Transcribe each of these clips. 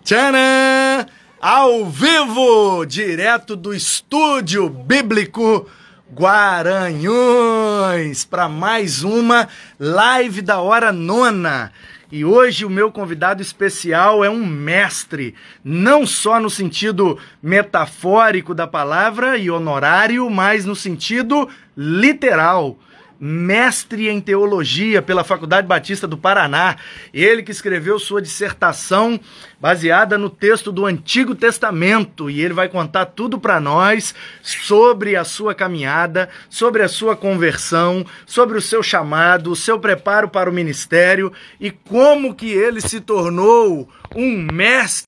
Tcharam! Ao vivo, direto do Estúdio Bíblico Guaranhões, para mais uma live da hora nona. E hoje o meu convidado especial é um mestre, não só no sentido metafórico da palavra e honorário, mas no sentido literal. Mestre em teologia pela Faculdade Batista do Paraná. Ele que escreveu sua dissertação baseada no texto do Antigo Testamento, e ele vai contar tudo para nós sobre a sua caminhada, sobre a sua conversão, sobre o seu chamado, o seu preparo para o ministério e como que ele se tornou um mestre.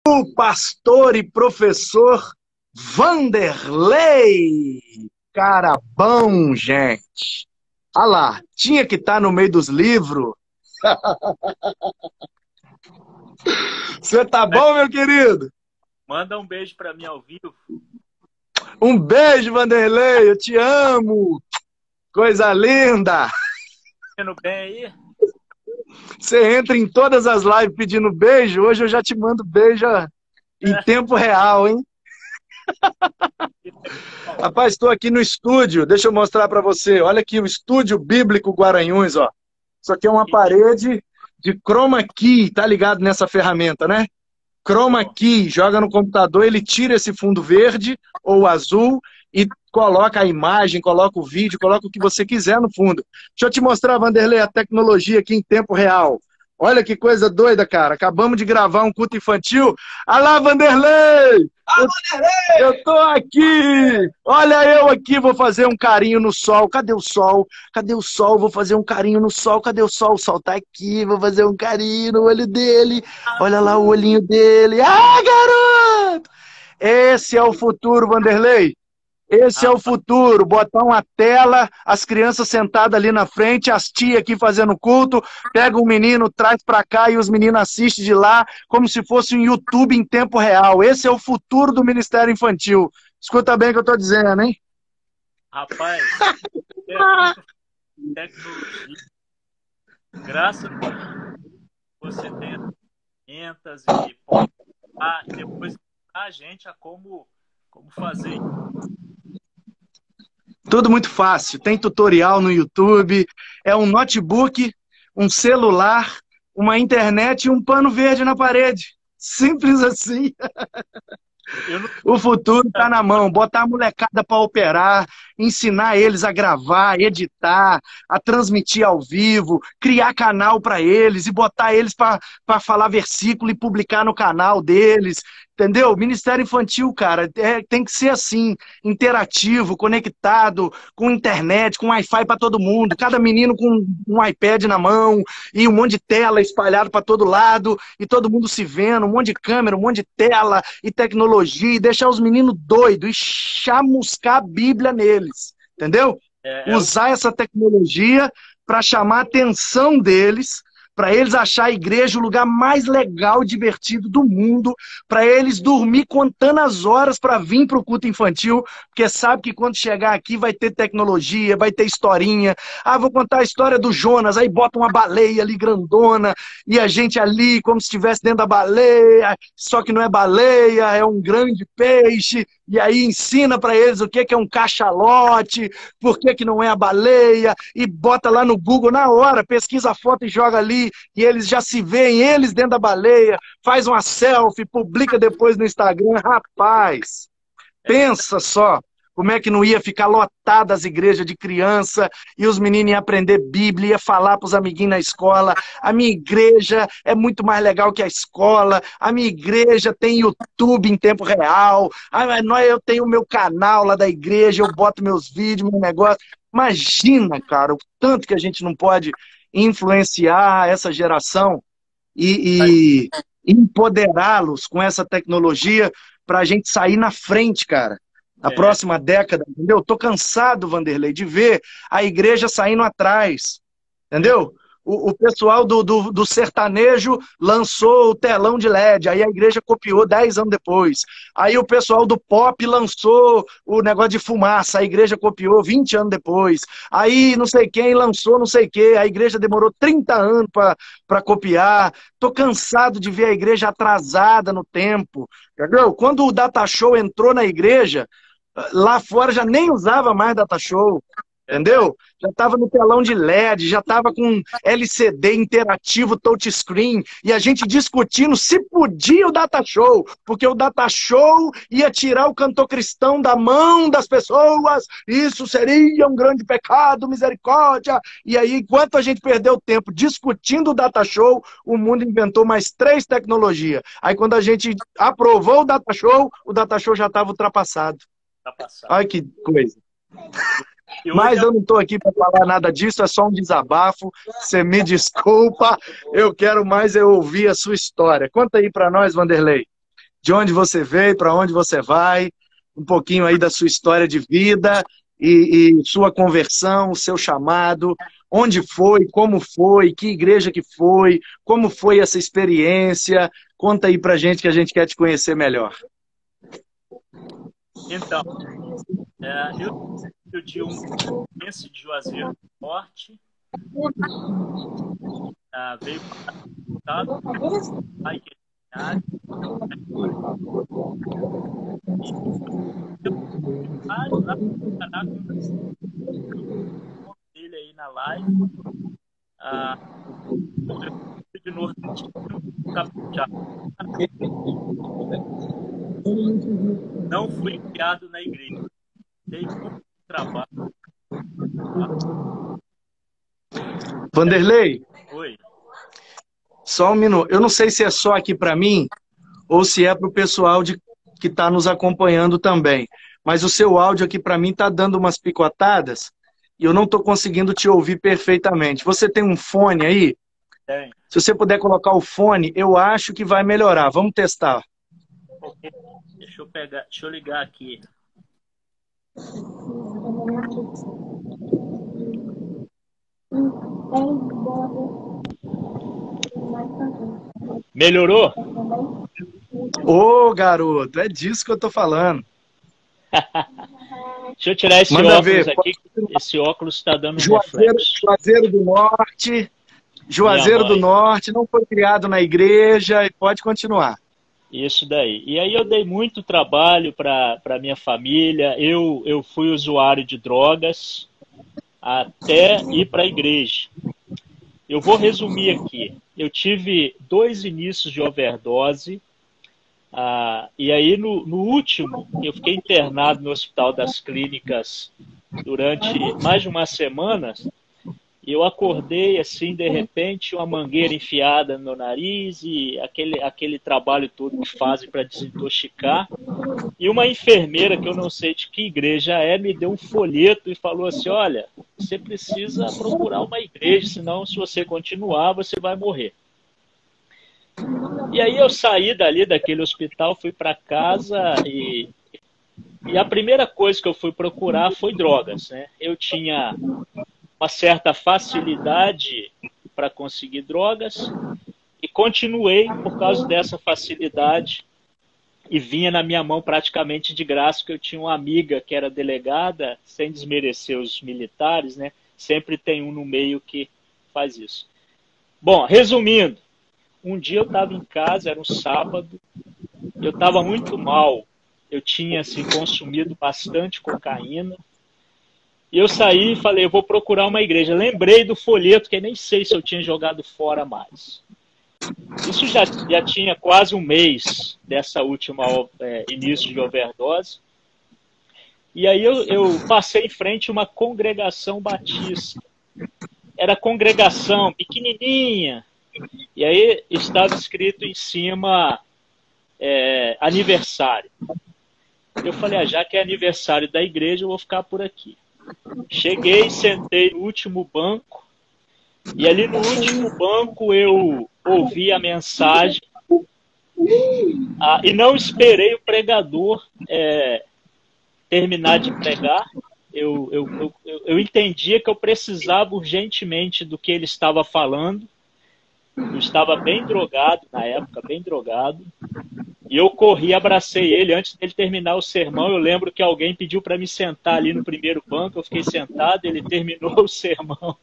O pastor e professor Vanderlei. Cara bom, gente. Olha lá, tinha que estar no meio dos livros. Você tá bom, meu querido? Manda um beijo pra mim ao vivo. Um beijo, Vanderlei, eu te amo. Coisa linda. Indo bem aí? Você entra em todas as lives pedindo beijo, hoje eu já te mando beijo em tempo real, hein? Rapaz, estou aqui no estúdio, deixa eu mostrar para você. Olha aqui o Estúdio Bíblico Guaranhões, ó. Isso aqui é uma parede de chroma key, tá ligado nessa ferramenta, né? Chroma key, joga no computador, ele tira esse fundo verde ou azul e coloca a imagem, coloca o vídeo, coloca o que você quiser no fundo. Deixa eu te mostrar, Vanderlei, a tecnologia aqui em tempo real. Olha que coisa doida, cara. Acabamos de gravar um culto infantil. Olha lá, Vanderlei! Eu tô aqui! Olha eu aqui, vou fazer um carinho no sol. Cadê o sol? Cadê o sol? Vou fazer um carinho no sol. Cadê o sol? O sol tá aqui. Vou fazer um carinho no olho dele. Olha lá o olhinho dele. Ah, garoto! Esse é o futuro, Vanderlei. Esse é o futuro, botar uma tela, as crianças sentadas ali na frente, as tias aqui fazendo culto, pega um menino, traz pra cá e os meninos assistem de lá, como se fosse um YouTube em tempo real. Esse é o futuro do Ministério Infantil. Escuta bem o que eu tô dizendo, hein? Rapaz, tecnologia, graças a Deus, você tem ferramentas e pode e depois a gente a como fazer. Tudo muito fácil, tem tutorial no YouTube, é um notebook, um celular, uma internet e um pano verde na parede. Simples assim. O futuro está na mão, botar a molecada para operar, ensinar eles a gravar, editar, a transmitir ao vivo, criar canal para eles e botar eles para falar versículo e publicar no canal deles. Entendeu? Ministério Infantil, cara, tem que ser assim, interativo, conectado, com internet, com Wi-Fi para todo mundo, cada menino com um iPad na mão e um monte de tela espalhado para todo lado e todo mundo se vendo, um monte de câmera, um monte de tela e tecnologia e deixar os meninos doidos e chamuscar a Bíblia neles, entendeu? Usar essa tecnologia para chamar a atenção deles, para eles achar a igreja o lugar mais legal e divertido do mundo, para eles dormir contando as horas para vir para o culto infantil, porque sabe que quando chegar aqui vai ter tecnologia, vai ter historinha. Ah, vou contar a história do Jonas, aí bota uma baleia ali grandona, e a gente ali como se estivesse dentro da baleia, só que não é baleia, é um grande peixe, e aí ensina para eles o que é um cachalote, por que não é a baleia, e bota lá no Google na hora, pesquisa a foto e joga ali, e eles já se veem, eles dentro da baleia, faz uma selfie, publica depois no Instagram. Rapaz, pensa só como é que não ia ficar lotada as igrejas de criança e os meninos iam aprender Bíblia, ia falar para os amiguinhos na escola. A minha igreja é muito mais legal que a escola, a minha igreja tem YouTube em tempo real, eu tenho o meu canal lá da igreja, eu boto meus vídeos, meu negócio. Imagina, cara, o tanto que a gente não pode influenciar essa geração e empoderá-los com essa tecnologia para a gente sair na frente, cara. Na próxima década, entendeu? Tô cansado, Vanderlei, de ver a igreja saindo atrás, entendeu? o pessoal do sertanejo lançou o telão de LED, aí a igreja copiou 10 anos depois. Aí o pessoal do pop lançou o negócio de fumaça, a igreja copiou 20 anos depois. Aí não sei quem lançou não sei o quê, a igreja demorou 30 anos para copiar. Tô cansado de ver a igreja atrasada no tempo. Entendeu? Quando o Data Show entrou na igreja, lá fora já nem usava mais Data Show. Entendeu? Já estava no telão de LED, já estava com LCD interativo touchscreen, e a gente discutindo se podia o Data Show, porque o Data Show ia tirar o cantor cristão da mão das pessoas, isso seria um grande pecado, misericórdia. E aí, enquanto a gente perdeu tempo discutindo o Data Show, o mundo inventou mais 3 tecnologias. Aí quando a gente aprovou o Data Show já estava ultrapassado. Olha que coisa. Mas eu não estou aqui para falar nada disso, é só um desabafo. Você me desculpa, eu quero mais ouvir a sua história. Conta aí para nós, Vanderlei, de onde você veio, para onde você vai, um pouquinho aí da sua história de vida e sua conversão, o seu chamado, onde foi, que igreja que foi, como foi essa experiência. Conta aí para gente que a gente quer te conhecer melhor. Então, eu de um esse de Juazeiro do Norte, veio para o ele aí na live, de Nordestino, não fui criado na igreja, dei muito trabalho. Vanderlei, Oi. Só um minuto. Eu não sei se é só aqui para mim ou se é para o pessoal que está nos acompanhando também. Mas o seu áudio aqui para mim está dando umas picotadas e eu não estou conseguindo te ouvir perfeitamente. Você tem um fone aí? Tem. Se você puder colocar o fone, eu acho que vai melhorar. Vamos testar. Okay. Deixa eu ligar aqui. Melhorou? Ô, garoto, é disso que eu tô falando. Deixa eu tirar esse Manda óculos ver. aqui. Esse óculos está dando um Juazeiro, reflexo. Juazeiro do Norte. Juazeiro do Norte, não foi criado na igreja e pode continuar. Isso daí. E aí eu dei muito trabalho para minha família. Eu fui usuário de drogas até ir para a igreja. Eu vou resumir aqui. Eu tive 2 inícios de overdose. E aí, no último, eu fiquei internado no Hospital das Clínicas durante mais de uma semana. E eu acordei, assim, de repente, uma mangueira enfiada no nariz e aquele trabalho todo que fazem para desintoxicar. E uma enfermeira, que eu não sei de que igreja é, me deu um folheto e falou assim, olha, você precisa procurar uma igreja, senão se você continuar, você vai morrer. E aí eu saí daquele hospital, fui para casa e a primeira coisa que eu fui procurar foi drogas, né? Eu tinha uma certa facilidade para conseguir drogas e continuei por causa dessa facilidade e vinha na minha mão praticamente de graça, porque eu tinha uma amiga que era delegada, sem desmerecer os militares, né? Sempre tem um no meio que faz isso. Bom, resumindo, um dia eu estava em casa, era um sábado, eu estava muito mal, eu tinha assim, consumido bastante cocaína, e eu saí e falei, eu vou procurar uma igreja. Lembrei do folheto, que nem sei se eu tinha jogado fora mais. Isso já tinha quase um mês dessa última início de overdose. E aí eu passei em frente a uma congregação batista. Era congregação pequenininha. E aí estava escrito em cima aniversário. Eu falei, já que é aniversário da igreja, eu vou ficar por aqui. Cheguei, sentei no último banco, e ali no último banco eu ouvi a mensagem, e não esperei o pregador terminar de pregar, eu entendia que eu precisava urgentemente do que ele estava falando. Eu estava bem drogado na época, bem drogado. E eu corri, abracei ele. Antes dele terminar o sermão, eu lembro que alguém pediu para me sentar ali no primeiro banco. Eu fiquei sentado, ele terminou o sermão.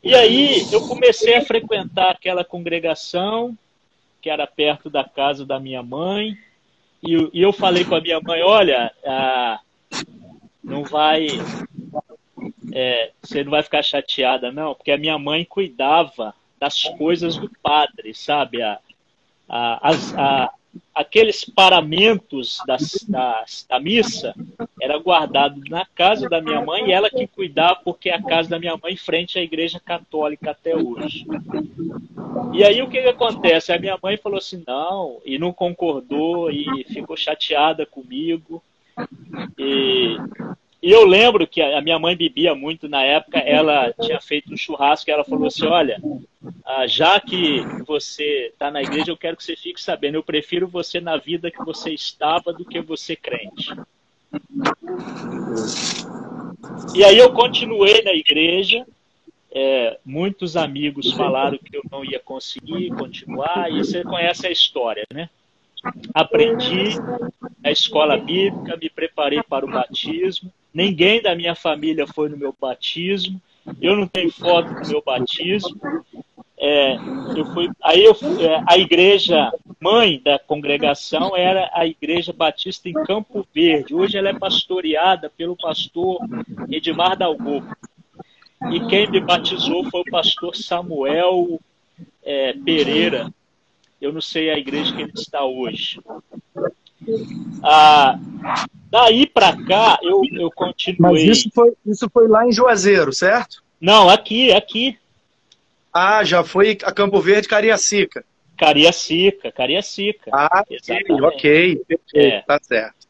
E aí eu comecei a frequentar aquela congregação que era perto da casa da minha mãe. E eu falei com a minha mãe, olha, não vai... você não vai ficar chateada, não, porque a minha mãe cuidava das coisas do padre, sabe? Aqueles paramentos da missa era guardado na casa da minha mãe e ela que cuidava, porque é a casa da minha mãe frente à igreja católica até hoje. E aí o que acontece? A minha mãe falou assim, não, e não concordou, e ficou chateada comigo. E eu lembro que a minha mãe bebia muito na época, ela tinha feito um churrasco e ela falou assim, olha, já que você está na igreja, eu quero que você fique sabendo, eu prefiro você na vida que você estava do que você crente. E aí eu continuei na igreja, muitos amigos falaram que eu não ia conseguir continuar, e você conhece a história, né? Aprendi a escola bíblica, me preparei para o batismo, ninguém da minha família foi no meu batismo, eu não tenho foto do meu batismo. A igreja mãe da congregação era a Igreja Batista em Campo Verde. Hoje ela é pastoreada pelo pastor Edmar Dalgocco. E quem me batizou foi o pastor Samuel Pereira. Eu não sei a igreja que ele está hoje. Daí para cá, eu continuei... Mas isso foi lá em Juazeiro, certo? Não, aqui. Já foi a Campo Verde, Cariacica. Cariacica. Ok, perfeito, tá certo.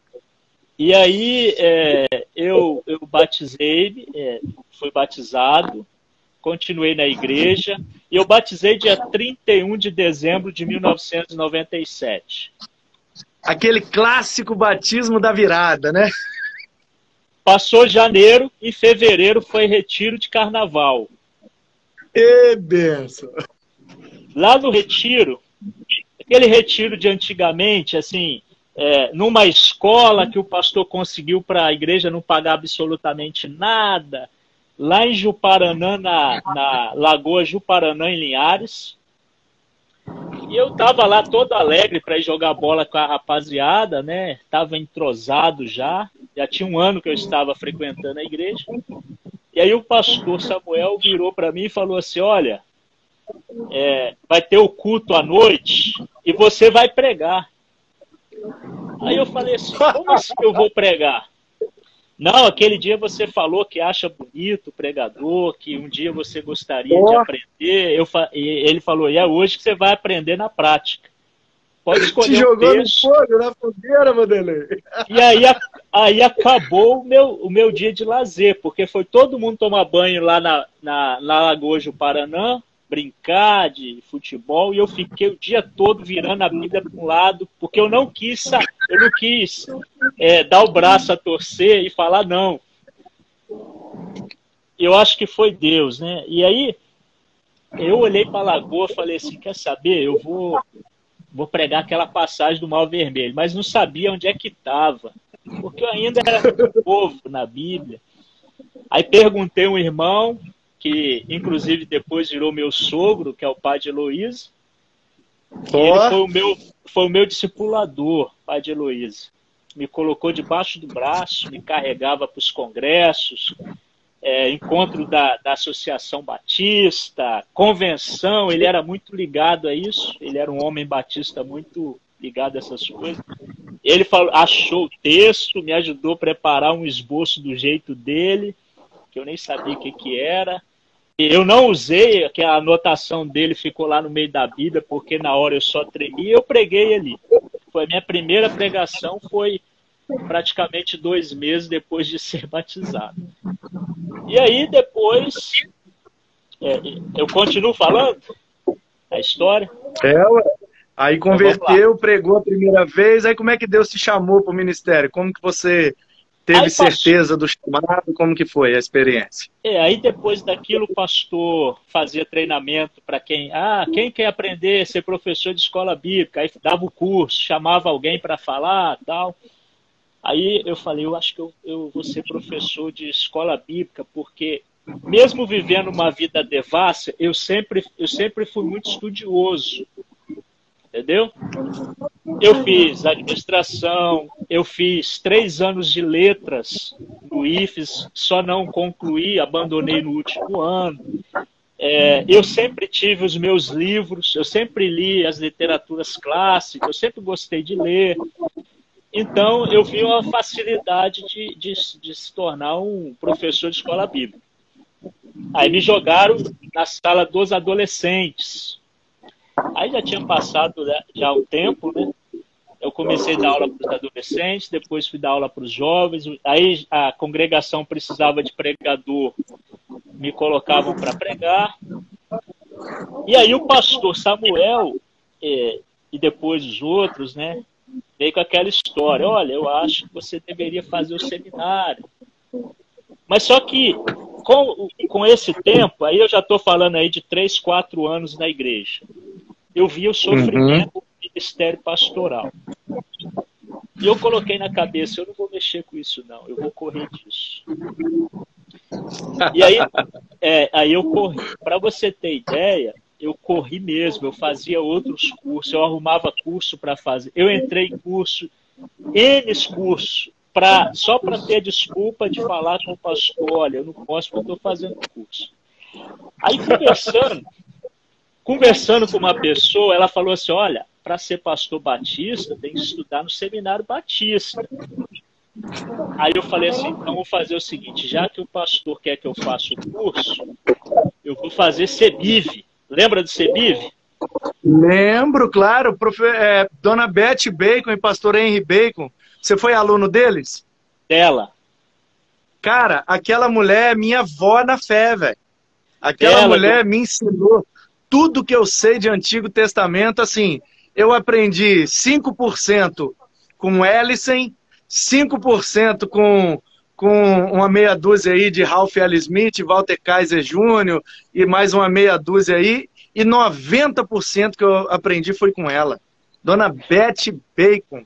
E aí eu batizei, fui batizado, continuei na igreja, e eu batizei dia 31 de dezembro de 1997. Aquele clássico batismo da virada, né? Passou janeiro, e fevereiro foi retiro de carnaval. E benção! Lá no retiro, aquele retiro de antigamente, assim, numa escola que o pastor conseguiu para a igreja não pagar absolutamente nada, lá em Juparanã, na Lagoa Juparanã, em Linhares. E eu estava lá todo alegre para ir jogar bola com a rapaziada, né? Estava entrosado já tinha um ano que eu estava frequentando a igreja. E aí o pastor Samuel virou para mim e falou assim, olha, vai ter o culto à noite e você vai pregar. Aí eu falei assim, como assim eu vou pregar? Não, aquele dia você falou que acha bonito o pregador, que um dia você gostaria de aprender. E ele falou, é hoje que você vai aprender na prática. Pode escolher te jogou no fogo, na fogueira, Vanderlei. E aí acabou o meu dia de lazer, porque foi todo mundo tomar banho lá na Lagoa do Paraná, brincar de futebol, e eu fiquei o dia todo virando a Bíblia para um lado, porque eu não quis dar o braço a torcer e falar não. Eu acho que foi Deus, né? E aí eu olhei para a Lagoa e falei assim, quer saber, eu vou pregar aquela passagem do Mar Vermelho, mas não sabia onde é que estava, porque eu ainda era muito novo na Bíblia. Aí perguntei a um irmão, que inclusive depois virou meu sogro, que é o pai de Heloísa, e ele foi o meu discipulador, pai de Heloísa. Me colocou debaixo do braço, me carregava para os congressos, encontro da Associação Batista, convenção, ele era muito ligado a isso, ele era um homem batista muito ligado a essas coisas. Ele achou o texto, me ajudou a preparar um esboço do jeito dele, que eu nem sabia o que era. Eu não usei, que a anotação dele ficou lá no meio da Bíblia, porque na hora eu só tremia, eu preguei ali. Foi a minha primeira pregação, foi praticamente 2 meses depois de ser batizado. E aí depois, eu continuo falando a história? Aí converteu, pregou a primeira vez, aí como é que Deus te chamou para o ministério? Como que você teve certeza do chamado? Como que foi a experiência? Aí depois daquilo o pastor fazia treinamento para quem quer aprender a ser professor de escola bíblica, aí dava o curso, chamava alguém para falar, tal. Aí eu falei, eu acho que eu vou ser professor de escola bíblica, porque mesmo vivendo uma vida devassa, eu sempre fui muito estudioso, entendeu? Eu fiz administração, eu fiz 3 anos de letras no IFES, só não concluí, abandonei no último ano. Eu sempre tive os meus livros, eu sempre li as literaturas clássicas, eu sempre gostei de ler. Então, eu vi uma facilidade de se tornar um professor de escola bíblica. Aí me jogaram na sala dos adolescentes. Aí já tinha passado já um tempo, né? Eu comecei a dar aula para os adolescentes, depois fui dar aula para os jovens. Aí a congregação precisava de pregador, me colocavam para pregar. E aí o pastor Samuel, e depois os outros, né? Veio com aquela história, olha, eu acho que você deveria fazer o seminário. Mas só que, com esse tempo, aí eu já estou falando aí de 3, 4 anos na igreja, eu vi o sofrimento do ministério pastoral. E eu coloquei na cabeça, eu não vou mexer com isso não, eu vou correr disso. E aí eu corri. Para você ter ideia, eu corri mesmo, eu fazia outros cursos, eu arrumava curso para fazer. Eu entrei em curso, N cursos, só para ter desculpa de falar com o pastor, olha, eu não posso porque eu estou fazendo curso. Aí conversando com uma pessoa, ela falou assim, olha, para ser pastor batista, tem que estudar no seminário batista. Aí eu falei assim, então vou fazer o seguinte, já que o pastor quer que eu faça o curso, eu vou fazer CEBIV. Lembra do CEBIV? Lembro, claro. Dona Beth Bacon e pastor Henry Bacon. Você foi aluno deles? Dela. Cara, aquela mulher é minha avó na fé, velho. Aquela mulher me ensinou tudo que eu sei de Antigo Testamento. Assim, eu aprendi 5% com Ellison, 5% com uma meia dúzia aí de Ralph L. Smith, Walter Kaiser Jr. e mais uma meia dúzia aí, e 90% que eu aprendi foi com ela. Dona Beth Bacon,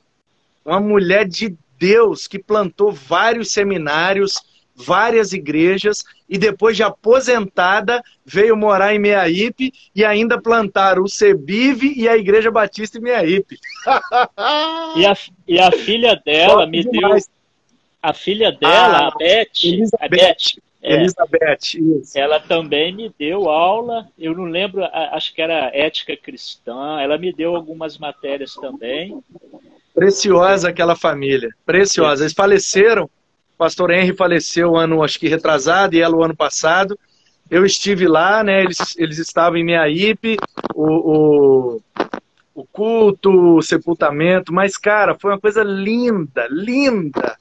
uma mulher de Deus que plantou vários seminários, várias igrejas, e depois de aposentada veio morar em Meaípe e ainda plantaram o CEBIV e a Igreja Batista em Meaípe. E a filha dela me deu... A filha dela, a Beth, Elizabeth, isso. Ela também me deu aula, eu não lembro, acho que era ética cristã, ela me deu algumas matérias também. Preciosa aquela família, preciosa. Eles faleceram, o pastor Henry faleceu ano, acho que retrasado, e ela o ano passado. Eu estive lá, né? Eles estavam em Meaípe, o culto, o sepultamento, mas, cara, foi uma coisa linda, linda.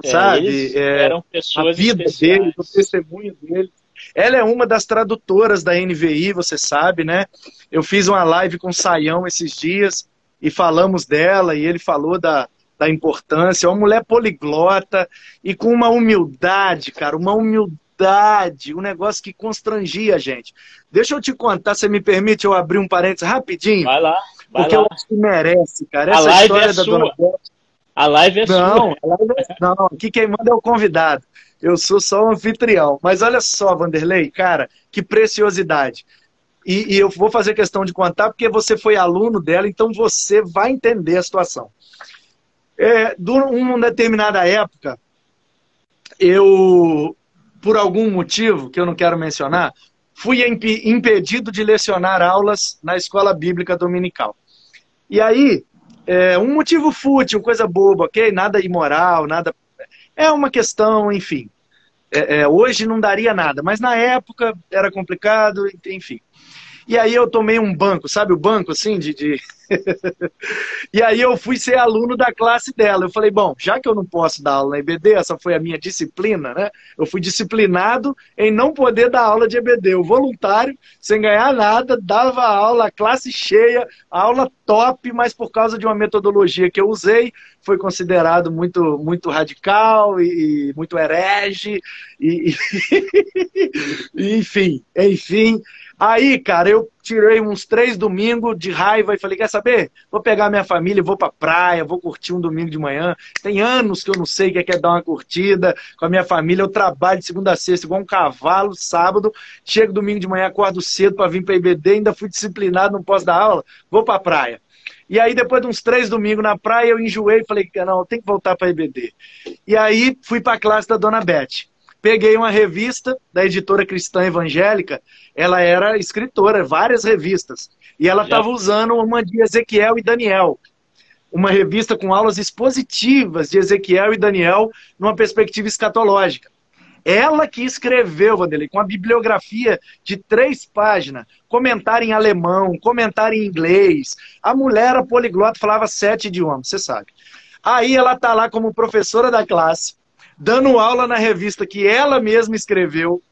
Sabe? Eram pessoas a vida especiais. deles, o testemunho deles. Ela é uma das tradutoras da NVI, você sabe, né? Eu fiz uma live com o Saião esses dias e falamos dela, e ele falou da importância. Uma mulher poliglota e com uma humildade, cara, uma humildade, um negócio que constrangia a gente. Deixa eu te contar, você me permite eu abrir um parênteses rapidinho? Vai lá. Porque eu acho que merece, cara. Essa live história é da sua. Dona Beth. A live é sua. Não, aqui quem manda é o convidado. Eu sou só o anfitrião. Mas olha só, Vanderlei, cara, que preciosidade. E eu vou fazer questão de contar porque você foi aluno dela, então você vai entender a situação. Numa determinada época, eu, por algum motivo que eu não quero mencionar, fui impedido de lecionar aulas na escola bíblica dominical. E aí, um motivo fútil, coisa boba, ok? Nada imoral, nada... É uma questão, enfim. Hoje não daria nada, mas na época era complicado, enfim. E aí eu tomei um banco, sabe o banco assim? E aí eu fui ser aluno da classe dela. Eu falei, bom, já que eu não posso dar aula na EBD, essa foi a minha disciplina, né? Eu fui disciplinado em não poder dar aula de EBD. Eu voluntário, sem ganhar nada, dava aula, classe cheia, a aula top, mas por causa de uma metodologia que eu usei, foi considerado muito radical e muito herege, e, enfim. Aí, cara, eu tirei uns 3 domingos de raiva e falei, quer saber? Vou pegar minha família, vou pra praia, vou curtir um domingo de manhã. Tem anos que eu não sei o que é dar uma curtida com a minha família. Eu trabalho de segunda a sexta igual um cavalo, sábado. Chego domingo de manhã, acordo cedo para vir para IBD, ainda fui disciplinado, não posso dar aula, vou pra praia. E aí, depois de uns 3 domingos na praia, eu enjoei e falei, não, eu tenho que voltar para IBD. E aí, fui para a classe da Dona Beth. Peguei uma revista da editora Cristã Evangélica, ela era escritora, várias revistas, e ela estava usando uma de Ezequiel e Daniel, uma revista com aulas expositivas de Ezequiel e Daniel numa perspectiva escatológica. Ela que escreveu, Vanderlei, com uma bibliografia de 3 páginas, comentário em alemão, comentário em inglês. A mulher era poliglota, falava 7 idiomas, você sabe. Aí ela está lá como professora da classe, dando aula na revista que ela mesma escreveu,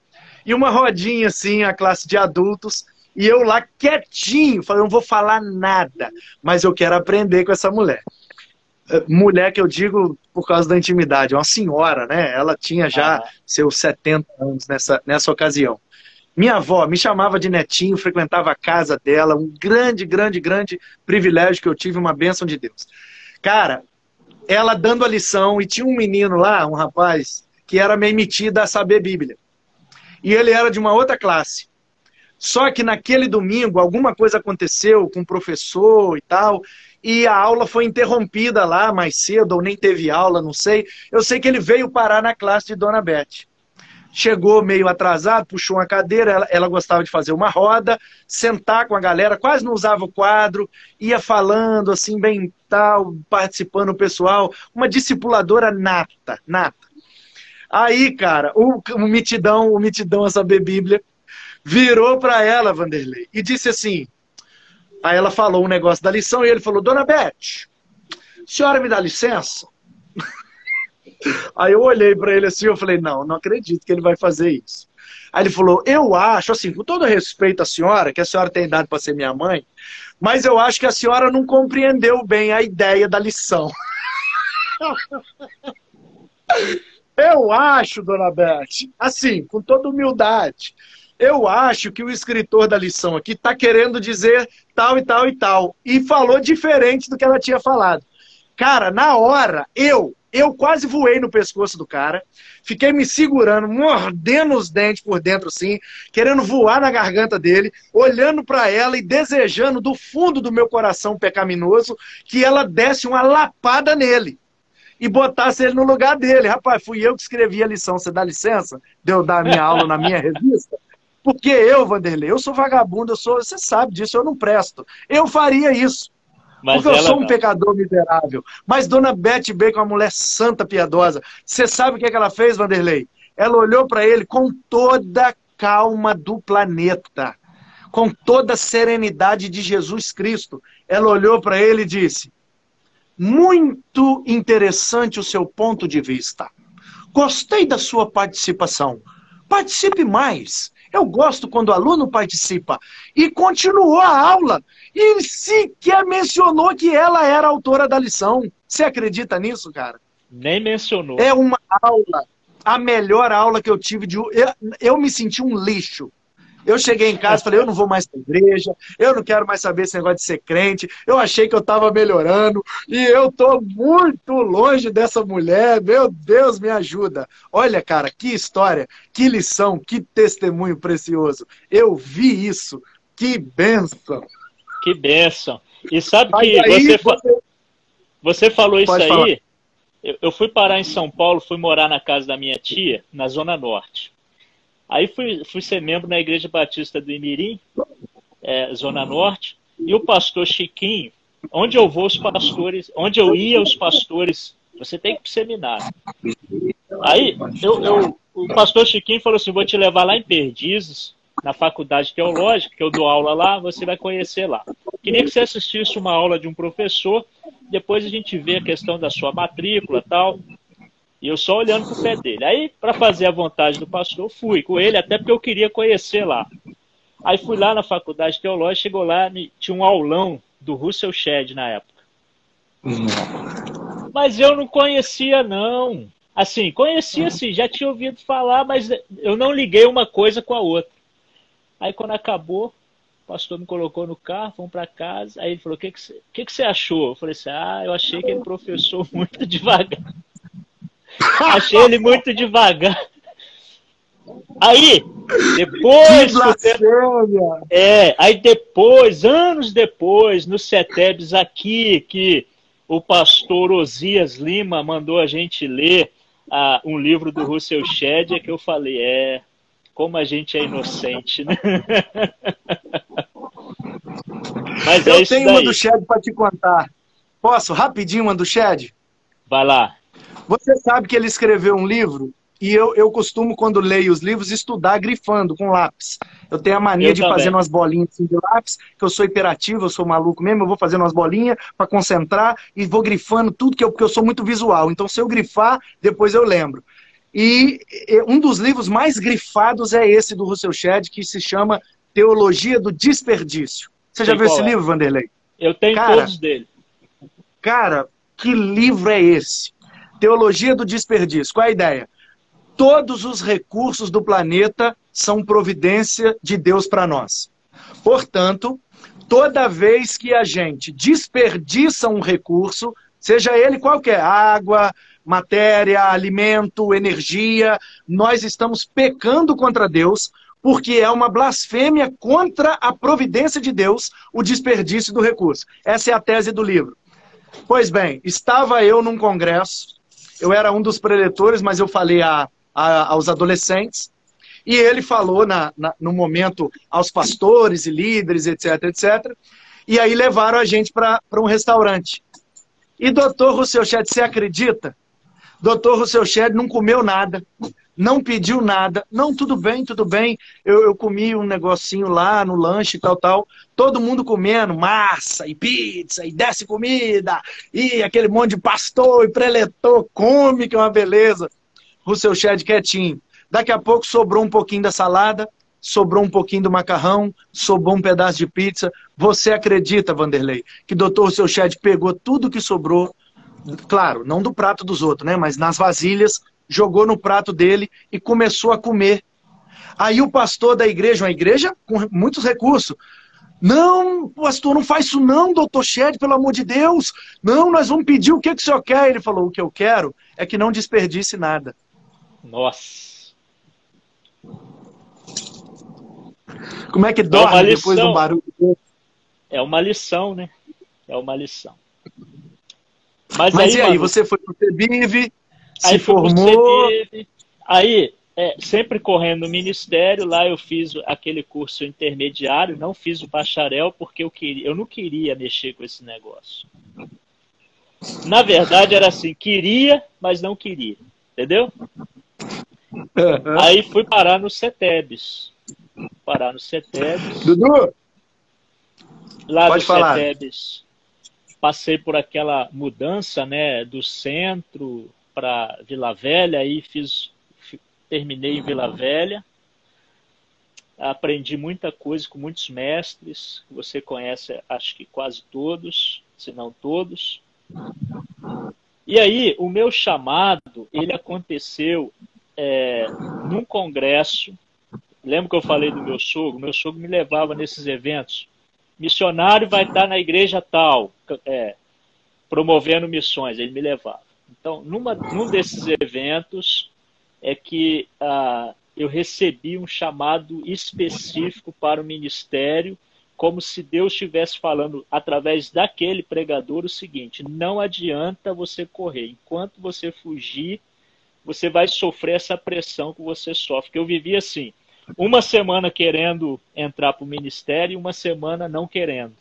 e uma rodinha assim, a classe de adultos, e eu lá quietinho, falei, não vou falar nada, mas eu quero aprender com essa mulher. Mulher que eu digo por causa da intimidade, uma senhora, né? Ela tinha já seus 70 anos nessa ocasião. Minha avó me chamava de netinho, frequentava a casa dela, um grande privilégio que eu tive, uma bênção de Deus. Cara, ela dando a lição, e tinha um menino lá, um rapaz, que era meio metido a saber Bíblia. E ele era de uma outra classe. Só que naquele domingo, alguma coisa aconteceu com o professor e tal, e a aula foi interrompida lá mais cedo, ou nem teve aula, não sei. Eu sei que ele veio parar na classe de Dona Beth. Chegou meio atrasado, puxou uma cadeira, ela gostava de fazer uma roda, sentar com a galera, quase não usava o quadro, ia falando assim, bem tal, participando o pessoal, uma discipuladora nata. Aí, cara, o mitidão a saber Bíblia, virou para ela, Vanderlei, e disse assim, aí ela falou um negócio da lição, e ele falou, Dona Beth, senhora me dá licença? Aí eu olhei para ele assim, eu falei, não acredito que ele vai fazer isso. Aí ele falou, eu acho, assim, com todo respeito à senhora, que a senhora tem idade para ser minha mãe, mas eu acho que a senhora não compreendeu bem a ideia da lição. Eu acho, Dona Beth, assim, com toda humildade, eu acho que o escritor da lição aqui está querendo dizer tal e tal e tal, e falou diferente do que ela tinha falado. Cara, na hora, eu quase voei no pescoço do cara, fiquei me segurando, mordendo os dentes por dentro assim, querendo voar na garganta dele, olhando para ela e desejando do fundo do meu coração pecaminoso que ela desse uma lapada nele e botasse ele no lugar dele. Rapaz, fui eu que escrevi a lição, você dá licença de eu dar a minha aula na minha revista? Porque eu, Vanderlei, eu sou vagabundo, você sabe disso, eu não presto. Eu faria isso. Mas porque eu sou um não. pecador miserável. Mas Dona Beth Bacon é uma mulher santa, piedosa. Você sabe o que ela fez, Vanderlei? Ela olhou para ele com toda a calma do planeta, com toda a serenidade de Jesus Cristo. Ela olhou para ele e disse, muito interessante o seu ponto de vista. Gostei da sua participação. Participe mais. Eu gosto quando o aluno participa. E continuou a aula. E sequer mencionou que ela era a autora da lição. Você acredita nisso, cara? Nem mencionou. É uma aula, a melhor aula que eu tive. Eu me senti um lixo. Eu cheguei em casa e falei, eu não vou mais pra igreja, eu não quero mais saber esse negócio de ser crente, eu achei que eu estava melhorando, e eu tô muito longe dessa mulher, meu Deus, me ajuda. Olha, cara, que história, que lição, que testemunho precioso. Eu vi isso, que bênção. Que bênção. E sabe que você falou isso aí, eu fui parar em São Paulo, fui morar na casa da minha tia, na Zona Norte. Aí fui ser membro na Igreja Batista do Imirim, Zona Norte, e o pastor Chiquinho, onde eu ia, os pastores, você tem que ir para o seminário. Aí o pastor Chiquinho falou assim, vou te levar lá em Perdizes, na faculdade teológica, que eu dou aula lá, você vai conhecer lá. Queria que você assistisse uma aula de um professor, depois a gente vê a questão da sua matrícula e tal. E eu só olhando pro pé dele. Aí, para fazer a vontade do pastor, fui com ele, até porque eu queria conhecer lá. Aí fui lá na faculdade teológica, chegou lá, tinha um aulão do Russell Shedd na época. Mas eu não conhecia, não. Assim, conhecia sim, já tinha ouvido falar, mas eu não liguei uma coisa com a outra. Aí quando acabou, o pastor me colocou no carro, fomos para casa. Aí ele falou, o que você achou? Eu falei assim, eu achei que ele professou muito devagar. Achei ele muito devagar. Aí, depois... aí depois, anos depois, no CETEBS aqui, que o pastor Osias Lima mandou a gente ler um livro do Russell Shedd, é que eu falei, como a gente é inocente, né? Mas eu tenho uma do Shedd para te contar. Posso? Rapidinho uma do Shedd? Vai lá. Você sabe que ele escreveu um livro, e eu costumo, quando leio os livros, estudar grifando com lápis. Eu tenho a mania de fazer umas bolinhas assim de lápis, que eu sou hiperativo, eu sou maluco mesmo, eu vou fazendo umas bolinhas para concentrar e vou grifando tudo, porque eu sou muito visual. Então, se eu grifar, depois eu lembro. E um dos livros mais grifados é esse do Russell Shedd, que se chama Teologia do Desperdício. Você já viu esse livro, Vanderlei? Eu tenho todos dele. Cara, que livro é esse? Teologia do Desperdício. Qual é a ideia? Todos os recursos do planeta são providência de Deus para nós. Portanto, toda vez que a gente desperdiça um recurso, seja ele qualquer, água, matéria, alimento, energia, nós estamos pecando contra Deus, porque é uma blasfêmia contra a providência de Deus, o desperdício do recurso. Essa é a tese do livro. Pois bem, estava eu num congresso, eu era um dos preletores, mas eu falei aos adolescentes, e ele falou no momento aos pastores e líderes, etc, etc, e aí levaram a gente para um restaurante. E Dr. Russell Shedd, você acredita? Dr. Russell Shedd não comeu nada, não pediu nada. Não, tudo bem, eu comi um negocinho lá no lanche e tal. Todo mundo comendo massa e pizza e desce comida, e aquele monte de pastor e preletor come, que é uma beleza. Russell Shedd quietinho. Daqui a pouco sobrou um pouquinho da salada, sobrou um pouquinho do macarrão, sobrou um pedaço de pizza. Você acredita, Vanderlei, que Dr. Russell Shedd pegou tudo que sobrou, claro, não do prato dos outros, né, mas nas vasilhas, jogou no prato dele e começou a comer. Aí o pastor da igreja, uma igreja com muitos recursos, não, pastor, não faz isso não, doutor Shedd, pelo amor de Deus. Não, nós vamos pedir o que o senhor quer. Ele falou, o que eu quero é que não desperdice nada. Nossa. Como é que dorme depois do barulho? É uma lição, né? É uma lição. Mas aí, e aí, você foi pro CEBIV, se formou... Aí, sempre correndo no ministério, lá eu fiz aquele curso intermediário, não fiz o bacharel porque eu não queria mexer com esse negócio. Na verdade era assim, queria, mas não queria, entendeu? Aí fui parar no CETEBS. Dudu? Lá no CETEBS, passei por aquela mudança, né, do centro para Vila Velha, aí terminei em Vila Velha, aprendi muita coisa com muitos mestres, que você conhece, acho que quase todos, se não todos. E aí, o meu chamado, ele aconteceu num congresso. Lembra que eu falei do meu sogro? Meu sogro me levava nesses eventos. Missionário vai estar na igreja tal, promovendo missões, ele me levava. Então, num desses eventos é que eu recebi um chamado específico para o ministério, como se Deus estivesse falando através daquele pregador o seguinte: não adianta você correr, enquanto você fugir, você vai sofrer essa pressão que você sofre. Que eu vivi assim, uma semana querendo entrar para o ministério e uma semana não querendo.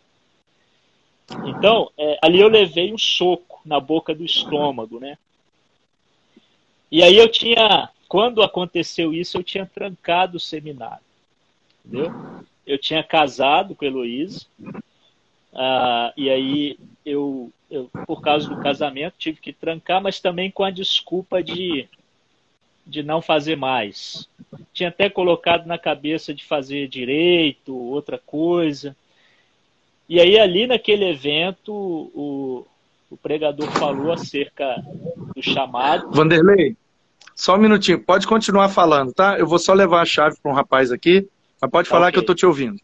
Então, ali eu levei um soco na boca do estômago, né? E aí quando aconteceu isso, eu tinha trancado o seminário, entendeu? Eu tinha casado com a Heloísa, e aí eu, por causa do casamento, tive que trancar, mas também com a desculpa de de não fazer mais. Tinha até colocado na cabeça de fazer direito, outra coisa. E aí, ali naquele evento, o pregador falou acerca do chamado. Vanderlei, só um minutinho, pode continuar falando, tá? Eu vou só levar a chave para um rapaz aqui, mas pode falar que eu estou te ouvindo.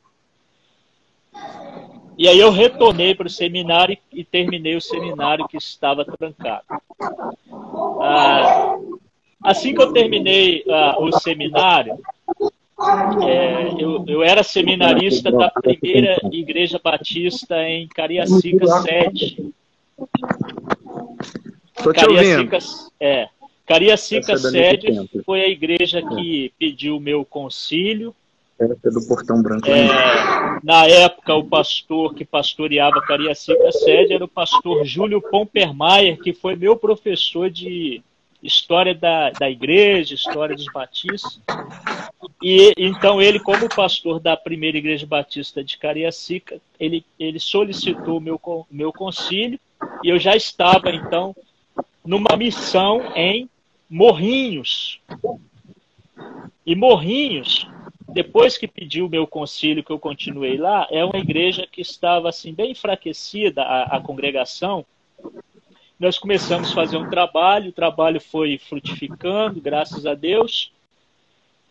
E aí eu retornei para o seminário e terminei o seminário que estava trancado. Assim que eu terminei o seminário, eu era seminarista da primeira Igreja Batista em Cariacica Sede. Estou te ouvindo. Cariacica Sede foi a igreja que pediu o meu concílio. Do Portão Branco. Na época, o pastor que pastoreava Cariacica Sede era o pastor Júlio Pompermayer, que foi meu professor de história da igreja, história dos batistas. E então ele, como pastor da primeira Igreja Batista de Cariacica, ele solicitou o meu concílio, e eu já estava, então, numa missão em Morrinhos. E Morrinhos, depois que pediu o meu concílio, que eu continuei lá, é uma igreja que estava assim, bem enfraquecida, a congregação. Nós começamos a fazer um trabalho, o trabalho foi frutificando, graças a Deus.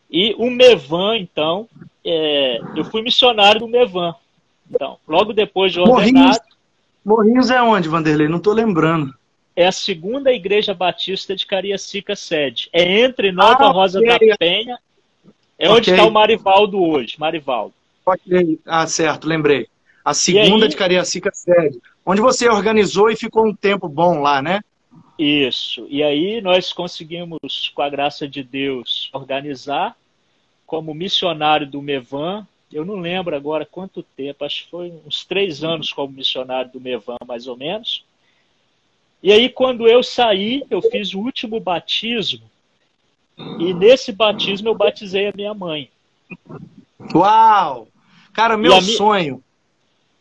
E o Mevan, então, eu fui missionário do Mevan. Então, logo depois de ordenado... Morrinhos é onde, Vanderlei? Não estou lembrando. É a segunda Igreja Batista de Cariacica Sede. É entre Nova Rosa da Penha... onde está o Marivaldo hoje, Marivaldo. Ok, certo, lembrei. A segunda de Cariacica Sede, onde você organizou e ficou um tempo bom lá, né? Isso. E aí nós conseguimos, com a graça de Deus, organizar como missionário do Mevan. Eu não lembro agora quanto tempo, acho que foi uns 3 anos como missionário do Mevan, mais ou menos. E aí, quando eu saí, eu fiz o último batismo. E nesse batismo eu batizei a minha mãe. Uau! Cara, meu sonho.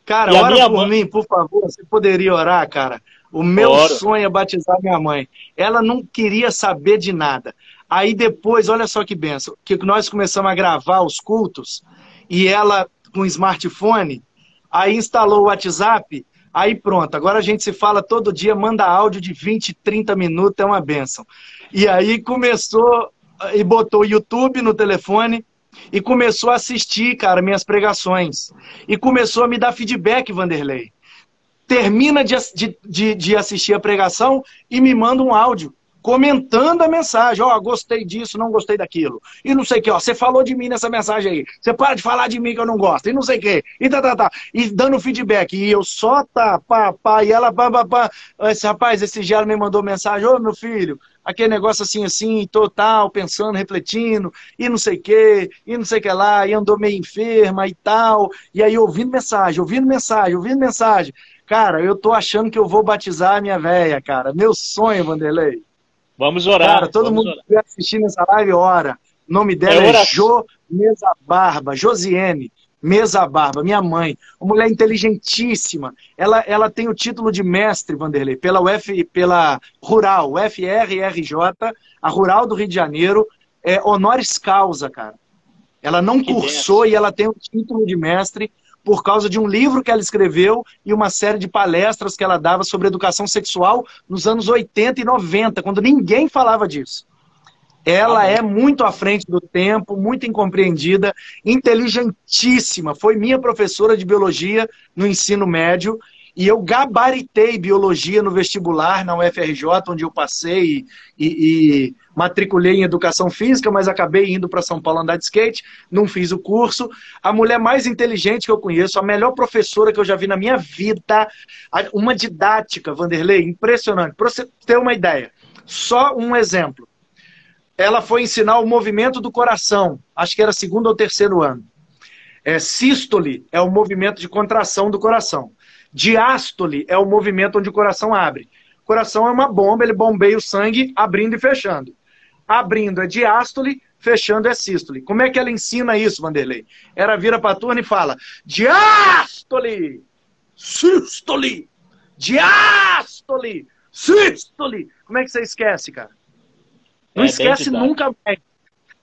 Cara, ora por mim, por favor. Você poderia orar, cara? O meu sonho é batizar minha mãe. Ela não queria saber de nada. Aí depois, olha só que benção, que nós começamos a gravar os cultos e ela com smartphone, aí instalou o WhatsApp, aí pronto. Agora a gente se fala todo dia, manda áudio de 20, 30 minutos, é uma benção. E aí começou, e botou o YouTube no telefone, e começou a assistir, cara, minhas pregações. E começou a me dar feedback, Vanderlei. Termina de assistir a pregação e me manda um áudio, comentando a mensagem. Ó, gostei disso, não gostei daquilo. E não sei o que, ó, você falou de mim nessa mensagem aí. Você para de falar de mim que eu não gosto. E não sei o que. E E dando feedback. E eu só e ela Esse rapaz, esse dia ela me mandou mensagem. Ô, meu filho, aquele negócio assim, total, pensando, refletindo, e não sei o que, e não sei o que lá, e andou meio enferma e tal. E aí ouvindo mensagem. Cara, eu tô achando que eu vou batizar a minha véia, cara. Meu sonho, Vanderlei. Vamos orar. Cara, todo mundo que estiver assistindo essa live, ora. O nome dela é Jo Mesa Barba, Josiane Mesa Barba, minha mãe. Uma mulher inteligentíssima. Ela tem o título de mestre, Vanderlei, pela Rural, UFRRJ, a Rural do Rio de Janeiro, honoris causa, cara. Ela não cursou e ela tem o título de mestre por causa de um livro que ela escreveu e uma série de palestras que ela dava sobre educação sexual nos anos 80 e 90, quando ninguém falava disso. Ela é muito à frente do tempo, muito incompreendida, inteligentíssima. Foi minha professora de biologia no ensino médio e eu gabaritei biologia no vestibular na UFRJ, onde eu passei e matriculei em educação física, mas acabei indo para São Paulo andar de skate, não fiz o curso. A mulher mais inteligente que eu conheço, a melhor professora que eu já vi na minha vida, uma didática, Vanderlei, impressionante. Para você ter uma ideia, só um exemplo. Ela foi ensinar o movimento do coração, acho que era 2º ou 3º ano. Sístole é o movimento de contração do coração. Diástole é o movimento onde o coração abre. O coração é uma bomba, ele bombeia o sangue abrindo e fechando. Abrindo é diástole, fechando é sístole. Como é que ela ensina isso, Vanderlei? Ela vira para a turma e fala: diástole, sístole, diástole, sístole. Como é que você esquece, cara? Não É bem esquece didático. nunca mais.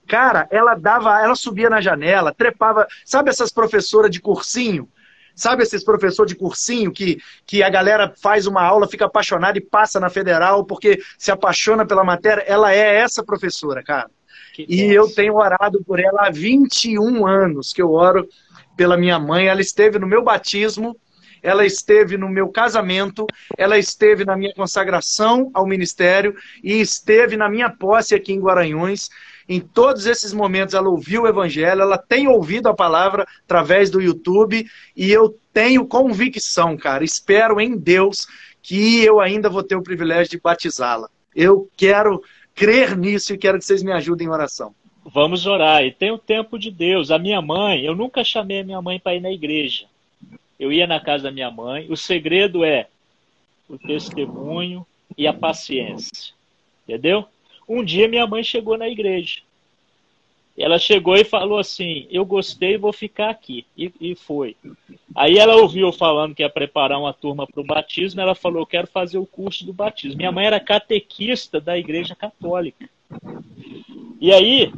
Cara, ela subia na janela, trepava. Sabe essas professoras de cursinho? Sabe esses professores de cursinho que a galera faz uma aula, fica apaixonada e passa na federal porque se apaixona pela matéria? Ela é essa professora, cara. Que E eu benção. tenho orado por ela há 21 anos que eu oro pela minha mãe. Ela esteve no meu batismo, ela esteve no meu casamento, ela esteve na minha consagração ao ministério e esteve na minha posse aqui em Guaranhões. Em todos esses momentos ela ouviu o evangelho, ela tem ouvido a palavra através do YouTube e eu tenho convicção, cara, espero em Deus que eu ainda vou ter o privilégio de batizá-la. Eu quero crer nisso e quero que vocês me ajudem em oração. Vamos orar. E tem o tempo de Deus. A minha mãe, eu nunca chamei a minha mãe para ir na igreja. Eu ia na casa da minha mãe. O segredo é o testemunho e a paciência. Entendeu? Um dia minha mãe chegou na igreja. Ela chegou e falou assim, eu gostei, vou ficar aqui. E foi. Aí ela ouviu falando que ia preparar uma turma para o batismo, ela falou, eu quero fazer o curso do batismo. Minha mãe era catequista da Igreja Católica. E aí,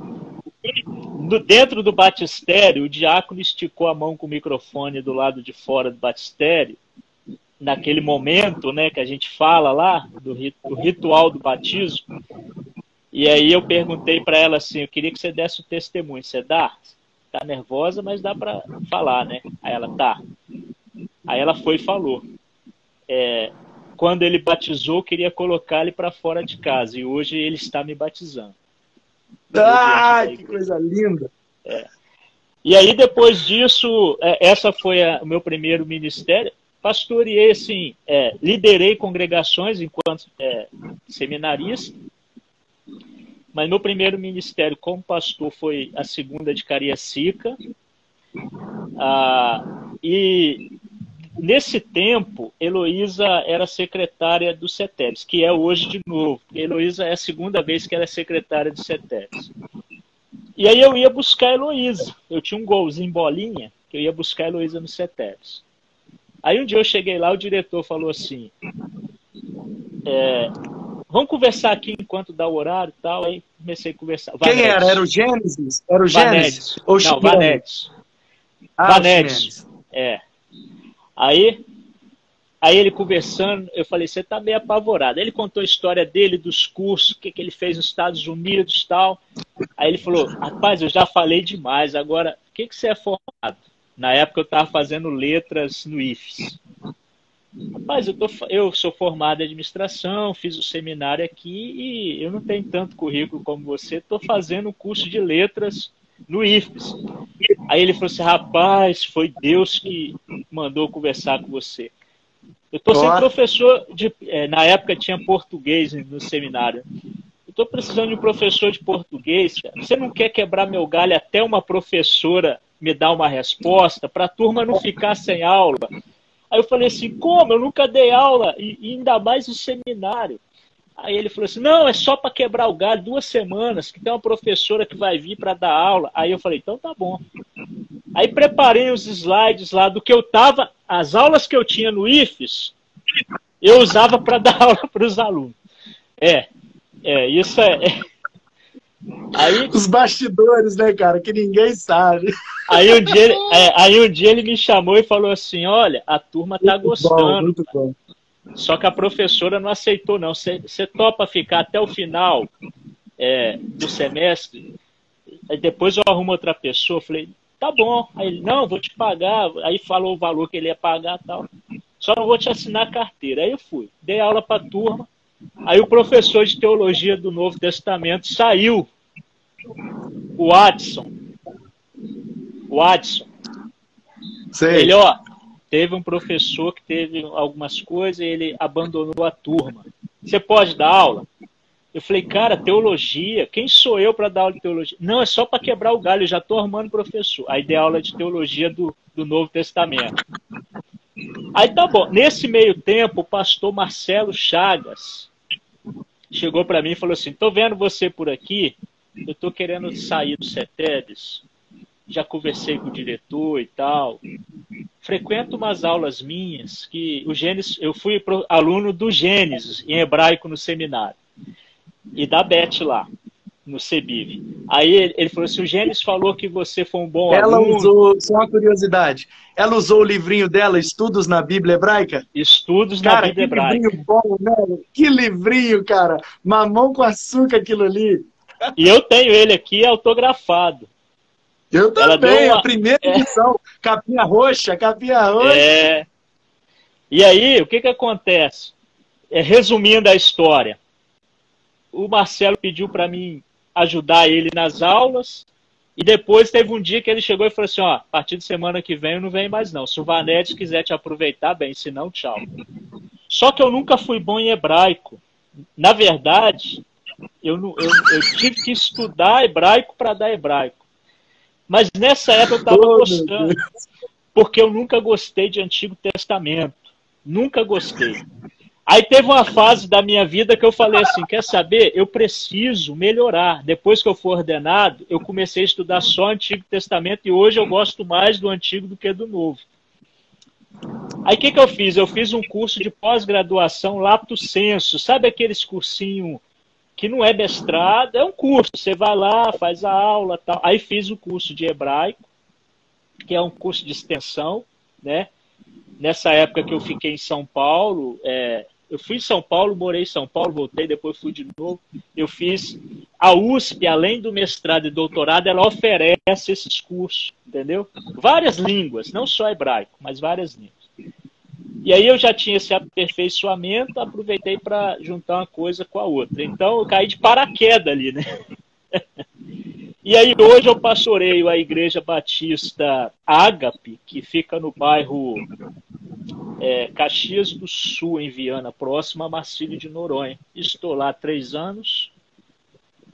dentro do batistério, o diácono esticou a mão com o microfone do lado de fora do batistério, naquele momento, né, que a gente fala lá, do ritual do batismo. E aí eu perguntei para ela assim, eu queria que você desse o testemunho. Você dá? Tá nervosa, mas dá para falar, né? Aí ela, tá. Aí ela foi e falou. Quando ele batizou, eu queria colocar ele para fora de casa. E hoje ele está me batizando. Ai, que coisa linda! E aí, depois disso, essa foi o meu primeiro ministério. Pastoreei, assim, liderei congregações enquanto seminarista. Mas meu primeiro ministério como pastor foi a segunda de Cariacica. E nesse tempo, Heloísa era secretária do CETEBS, que é hoje de novo. Heloísa é a segunda vez que ela é secretária do CETEBS. E aí eu ia buscar a Heloísa. Eu tinha um golzinho bolinha, que eu ia buscar a Heloísa no CETEBS. Aí um dia eu cheguei lá, o diretor falou assim, vamos conversar aqui enquanto dá o horário e tal. Aí comecei a conversar. Quem era? Era o Gênesis? Era o Gênesis? Vanedes. Ou Não, Vanedes. Vanedes. Aí ele conversando, eu falei, você tá meio apavorado. Aí ele contou a história dele, dos cursos, o que ele fez nos Estados Unidos e tal. Aí ele falou, rapaz, eu já falei demais, agora, o que você é formado? Na época eu estava fazendo letras no IFES. Rapaz, eu sou formado em administração, fiz o seminário aqui e eu não tenho tanto currículo como você, estou fazendo um curso de letras no IFES. Aí ele falou assim, rapaz, foi Deus que mandou conversar com você. Eu estou sendo professor na época tinha português no seminário. Eu estou precisando de um professor de português, cara. Você não quer quebrar meu galho até uma professora me dar uma resposta para a turma não ficar sem aula? Aí eu falei assim, como? Eu nunca dei aula, e ainda mais no seminário. Aí ele falou assim, não, é só para quebrar o galho, 2 semanas, que tem uma professora que vai vir para dar aula. Aí eu falei, então tá bom. Aí preparei os slides lá do que eu tava, as aulas que eu tinha no IFES, eu usava para dar aula para os alunos. Isso é... Aí, os bastidores, né, cara, que ninguém sabe. Aí um dia ele me chamou e falou assim, olha, a turma tá gostando. Muito bom. Só que a professora não aceitou, não. Você topa ficar até o final do semestre? Aí depois eu arrumo outra pessoa. Eu falei, tá bom. Aí ele, não, vou te pagar. Aí falou o valor que ele ia pagar e tal. Só não vou te assinar a carteira. Aí eu fui, dei aula para a turma. Aí o professor de teologia do Novo Testamento saiu. O Watson. Sei. Ele, teve um professor que teve algumas coisas e ele abandonou a turma. Você pode dar aula? Eu falei, cara, teologia, quem sou eu para dar aula de teologia? Não, é só para quebrar o galho, eu já estou arrumando professor. Aí dei aula de teologia do Novo Testamento. Aí tá bom. Nesse meio tempo, o pastor Marcelo Chagas chegou para mim e falou assim, tô vendo você por aqui, eu tô querendo sair do CETEBS, já conversei com o diretor e tal, frequento umas aulas minhas, que o Gênesis, eu fui aluno do Gênesis, em hebraico no seminário, e da Beth lá. no CEBIV. Aí ele falou assim, o Gênesis falou que você foi um bom Ela aluno. usou, só uma curiosidade, ela usou o livrinho dela, Estudos na Bíblia Hebraica? Estudos na Cara, Bíblia que Hebraica. livrinho bom, né? Que livrinho, cara. Mamão com açúcar, aquilo ali. E eu tenho ele aqui autografado. Eu Ela deu também, uma... a primeira edição, capinha roxa, capinha roxa. E aí, o que acontece? Resumindo a história, o Marcelo pediu para mim ajudar ele nas aulas, e depois teve um dia que ele chegou e falou assim, ó, a partir de semana que vem eu não venho mais não. Se o Vanetti quiser te aproveitar, bem, se não, tchau. Só que eu nunca fui bom em hebraico. Na verdade, eu tive que estudar hebraico para dar hebraico. Mas nessa época eu estava gostando, porque eu nunca gostei de Antigo Testamento. Nunca gostei. Aí teve uma fase da minha vida que eu falei assim, quer saber? Eu preciso melhorar. Depois que eu fui ordenado, eu comecei a estudar só Antigo Testamento e hoje eu gosto mais do Antigo do que do Novo. Aí o que eu fiz? Eu fiz um curso de pós-graduação Lato Sensu. Sabe aqueles cursinhos que não é mestrado? É um curso. Você vai lá, faz a aula tal. Aí fiz o curso de hebraico, que é um curso de extensão, né? Nessa época que eu fiquei em São Paulo, eu fui em São Paulo, morei em São Paulo, voltei, depois fui de novo. Eu fiz a USP, além do mestrado e doutorado, ela oferece esses cursos, entendeu? Várias línguas, não só hebraico, mas várias línguas. E aí eu já tinha esse aperfeiçoamento, aproveitei para juntar uma coisa com a outra. Então eu caí de paraquedas ali, né? E aí hoje eu pastoreio a Igreja Batista Ágape, que fica no bairro Caxias do Sul, em Viana, próximo a Marcílio de Noronha. Estou lá há 3 anos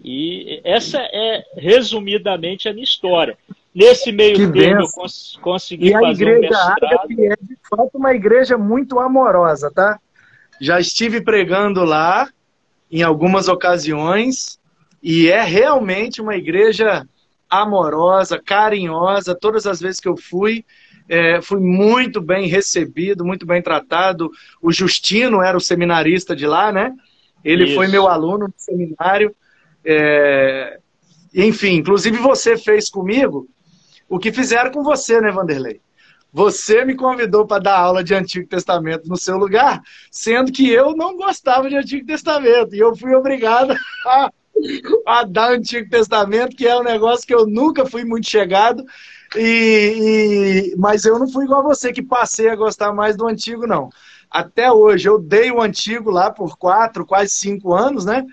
e essa é, resumidamente, a minha história. Nesse meio termo eu consegui fazer um mestrado. E a Igreja Ágape é, de fato, uma igreja muito amorosa, tá? Já estive pregando lá em algumas ocasiões e é realmente uma igreja amorosa, carinhosa. Todas as vezes que eu fui muito bem recebido, muito bem tratado. O Justino era o seminarista de lá, né? Ele foi meu aluno no seminário. Enfim, inclusive você fez comigo o que fizeram com você, né, Vanderlei? Você me convidou para dar aula de Antigo Testamento no seu lugar, sendo que eu não gostava de Antigo Testamento. E eu fui obrigado a dar Antigo Testamento, que é um negócio que eu nunca fui muito chegado. Mas eu não fui igual a você, que passei a gostar mais do Antigo, não. Até hoje, eu dei o Antigo lá por 4, quase 5 anos, né?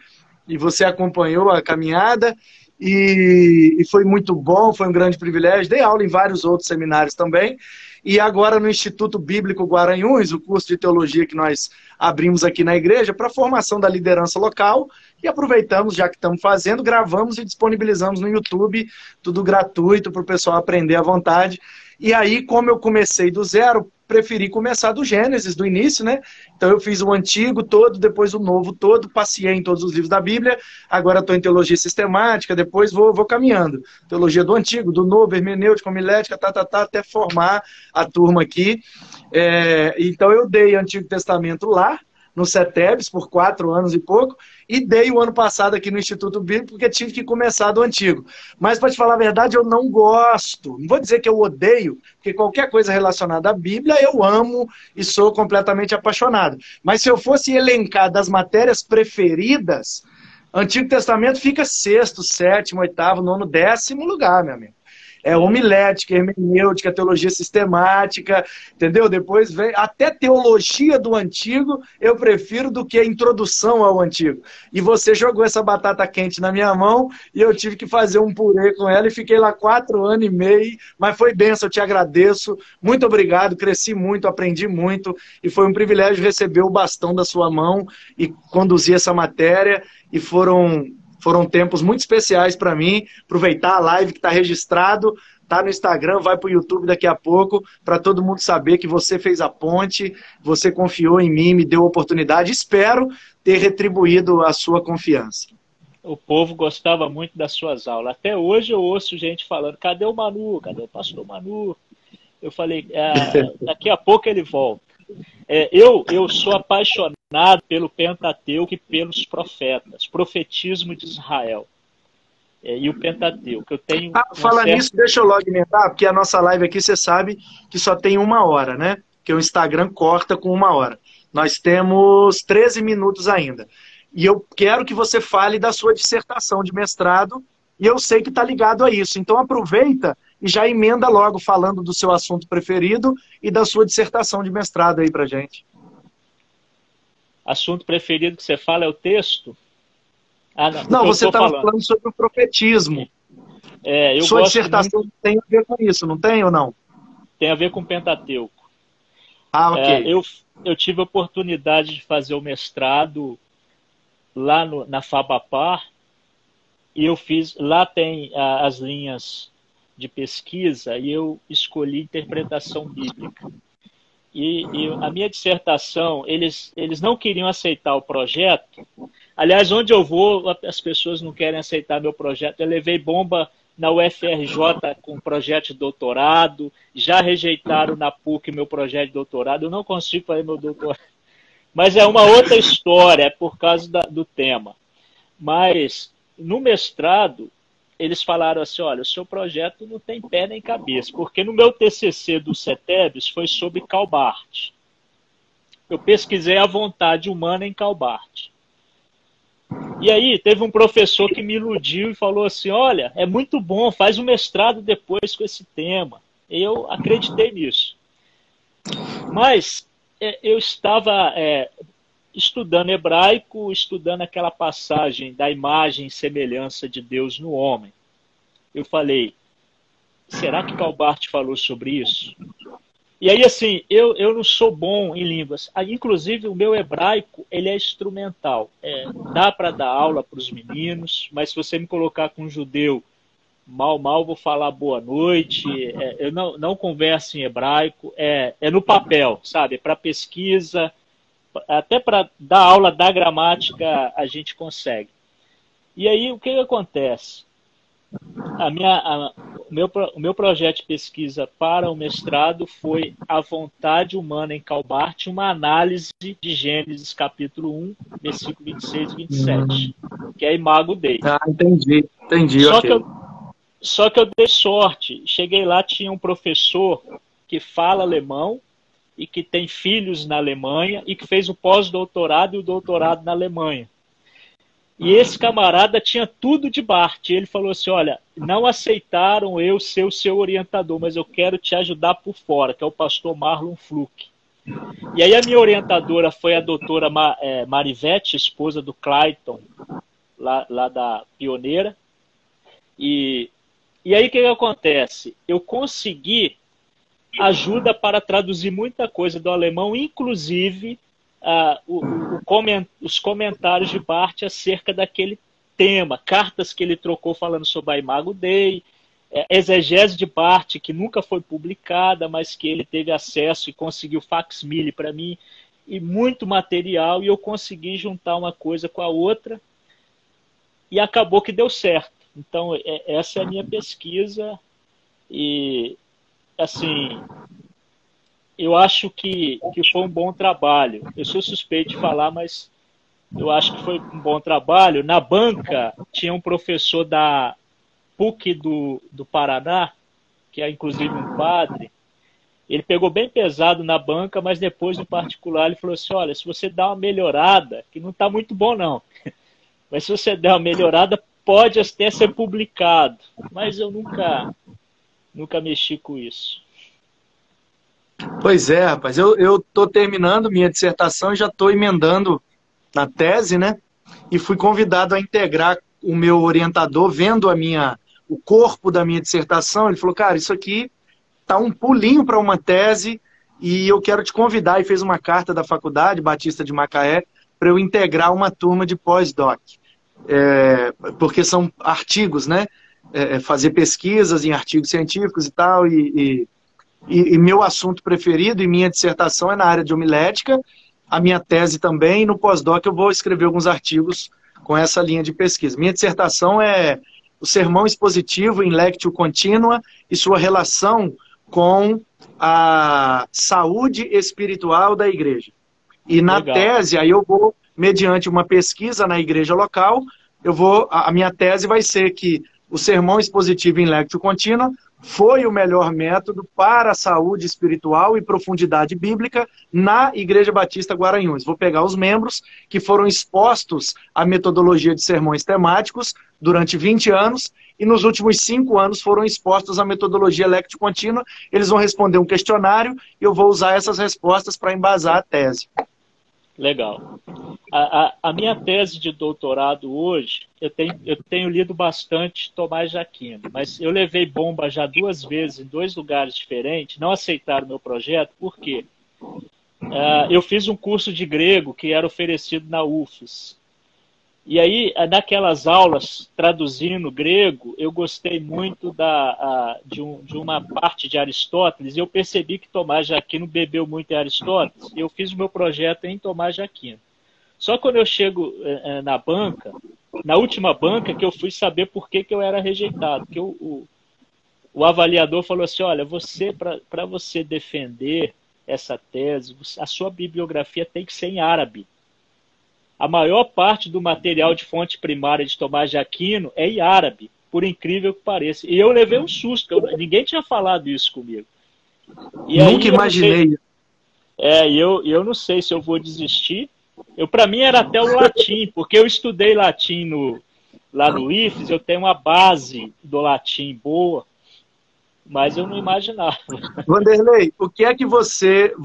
E você acompanhou a caminhada. E foi muito bom, foi um grande privilégio. Dei aula em vários outros seminários também. E agora no Instituto Bíblico Guaranhuns, o curso de teologia que nós abrimos aqui na igreja, para a formação da liderança local. E aproveitamos, já que estamos fazendo, gravamos e disponibilizamos no YouTube, tudo gratuito para o pessoal aprender à vontade. E aí, como eu comecei do zero, preferi começar do Gênesis, do início, né? Então eu fiz o Antigo todo, depois o Novo todo, passei em todos os livros da Bíblia, agora estou em Teologia Sistemática, depois vou caminhando. Teologia do Antigo, do Novo, Hermenêutica, Homilética, até formar a turma aqui. Então eu dei Antigo Testamento lá, no CETEBS, por 4 anos e pouco, e dei o ano passado aqui no Instituto Bíblico, porque tive que começar do Antigo. Mas, para te falar a verdade, eu não gosto. Não vou dizer que eu odeio, porque qualquer coisa relacionada à Bíblia eu amo e sou completamente apaixonado. Mas se eu fosse elencar das matérias preferidas, Antigo Testamento fica 6º, 7º, 8º, 9º, 10º lugar, meu amigo. Homilética, hermenêutica, teologia sistemática, entendeu? Depois vem até teologia do Antigo, eu prefiro do que a introdução ao Antigo. E você jogou essa batata quente na minha mão e eu tive que fazer um purê com ela e fiquei lá 4 anos e meio, mas foi bênção, eu te agradeço. Muito obrigado, cresci muito, aprendi muito e foi um privilégio receber o bastão da sua mão e conduzir essa matéria e foram tempos muito especiais para mim. Aproveitar a live que está registrado, está no Instagram, vai para o YouTube daqui a pouco, para todo mundo saber que você fez a ponte, você confiou em mim, me deu a oportunidade. Espero ter retribuído a sua confiança. O povo gostava muito das suas aulas. Até hoje eu ouço gente falando, cadê o Manu? Cadê o pastor Manu? Eu falei, daqui a pouco ele volta. Eu sou apaixonado pelo Pentateuco e pelos profetas, profetismo de Israel. e o Pentateuco. Eu tenho Fala nisso, deixa eu logo emendar, porque a nossa live aqui, você sabe que só tem 1 hora, né? Que o Instagram corta com 1 hora. Nós temos 13 minutos ainda. E eu quero que você fale da sua dissertação de mestrado, e eu sei que está ligado a isso. Então aproveita e já emenda logo falando do seu assunto preferido e da sua dissertação de mestrado aí pra gente. Assunto preferido que você fala é o texto? Não, você estava falando sobre o profetismo. Sua dissertação muito... tem a ver com isso, não tem ou não? Tem a ver com o Pentateuco. Ok. Eu tive a oportunidade de fazer o mestrado lá na Fabapar, e eu fiz, lá tem as linhas de pesquisa, e eu escolhi interpretação bíblica. E a minha dissertação, eles não queriam aceitar o projeto. Aliás, onde eu vou, as pessoas não querem aceitar meu projeto. Eu levei bomba na UFRJ com projeto de doutorado, já rejeitaram na PUC meu projeto de doutorado, eu não consigo fazer meu doutorado. Mas é uma outra história, é por causa do tema. Mas no mestrado, eles falaram assim, olha, o seu projeto não tem pé nem cabeça, porque no meu TCC do CETEBS foi sobre Calbart. Eu pesquisei a vontade humana em Calbart. E aí teve um professor que me iludiu e falou assim, olha, é muito bom, faz um mestrado depois com esse tema. E eu acreditei nisso. Mas eu estava estudando hebraico, estudando aquela passagem da imagem e semelhança de Deus no homem. Eu falei, será que Calbart falou sobre isso? E aí, assim, eu não sou bom em línguas. Inclusive, o meu hebraico, ele é instrumental. Dá para dar aula para os meninos, mas se você me colocar com um judeu, mal vou falar boa noite. Eu não converso em hebraico. É no papel, sabe? Para pesquisa, até para dar aula da gramática, a gente consegue. E aí, o que acontece? O meu projeto de pesquisa para o mestrado foi a vontade humana em Calbart, uma análise de Gênesis capítulo 1, versículo 26 e 27, que é Imago Dei. Entendi, Só que eu dei sorte. Cheguei lá, tinha um professor que fala alemão e que tem filhos na Alemanha e que fez o pós-doutorado e o doutorado na Alemanha. E esse camarada tinha tudo de Bart. Ele falou assim, olha, não aceitaram eu ser o seu orientador, mas eu quero te ajudar por fora, que é o pastor Marlon Fluke. E aí a minha orientadora foi a doutora Marivete, esposa do Clayton, lá da Pioneira. E aí o que acontece? Eu consegui ajuda para traduzir muita coisa do alemão, inclusive os comentários de Bart acerca daquele tema, cartas que ele trocou falando sobre a Imago Dei, exegese de Bart, que nunca foi publicada, mas que ele teve acesso e conseguiu facsímile para mim, e muito material, e eu consegui juntar uma coisa com a outra, e acabou que deu certo. Então, essa é a minha pesquisa, e, assim, eu acho que foi um bom trabalho. Eu sou suspeito de falar, mas eu acho que foi um bom trabalho. Na banca, tinha um professor da PUC do Paraná, que é inclusive um padre. Ele pegou bem pesado na banca, mas depois, no particular, ele falou assim, olha, se você dá uma melhorada, que não está muito bom, não, mas se você der uma melhorada, pode até ser publicado. Mas eu nunca mexi com isso. Pois é, rapaz, eu estou terminando minha dissertação e já estou emendando na tese, né? E fui convidado a integrar o meu orientador, vendo o corpo da minha dissertação. Ele falou, cara, isso aqui tá um pulinho para uma tese e eu quero te convidar. E fez uma carta da Faculdade Batista de Macaé para eu integrar uma turma de pós-doc. Porque são artigos, né? Fazer pesquisas em artigos científicos e tal, e meu assunto preferido e minha dissertação é na área de homilética, a minha tese também, e no pós-doc eu vou escrever alguns artigos com essa linha de pesquisa. Minha dissertação é o sermão expositivo em lectio continua e sua relação com a saúde espiritual da igreja. E na tese, aí eu vou, mediante uma pesquisa na igreja local, a minha tese vai ser que o sermão expositivo em lectio contínua foi o melhor método para a saúde espiritual e profundidade bíblica na Igreja Batista Guaranhuns. Vou pegar os membros que foram expostos à metodologia de sermões temáticos durante 20 anos e nos últimos 5 anos foram expostos à metodologia lectio contínua. Eles vão responder um questionário e eu vou usar essas respostas para embasar a tese. Legal. A minha tese de doutorado hoje, eu tenho lido bastante Tomás de Aquino, mas eu levei bomba já 2 vezes em 2 lugares diferentes, não aceitaram o meu projeto, por quê? Eu fiz um curso de grego que era oferecido na UFES. E aí, naquelas aulas, traduzindo grego, eu gostei muito de uma parte de Aristóteles, e eu percebi que Tomás de Aquino bebeu muito em Aristóteles, e eu fiz o meu projeto em Tomás de Aquino. Só quando eu chego na banca, na última banca, que eu fui saber por que eu era rejeitado. Porque o avaliador falou assim, olha, para você defender essa tese, a sua bibliografia tem que ser em árabe. A maior parte do material de fonte primária de Tomás de Aquino é em árabe, por incrível que pareça. E eu levei um susto, ninguém tinha falado isso comigo. E nunca imaginei. Eu não sei se eu vou desistir. Para mim era até o latim, porque eu estudei latim lá no IFES, eu tenho uma base do latim boa, mas eu não imaginava. Vanderlei, o que é que você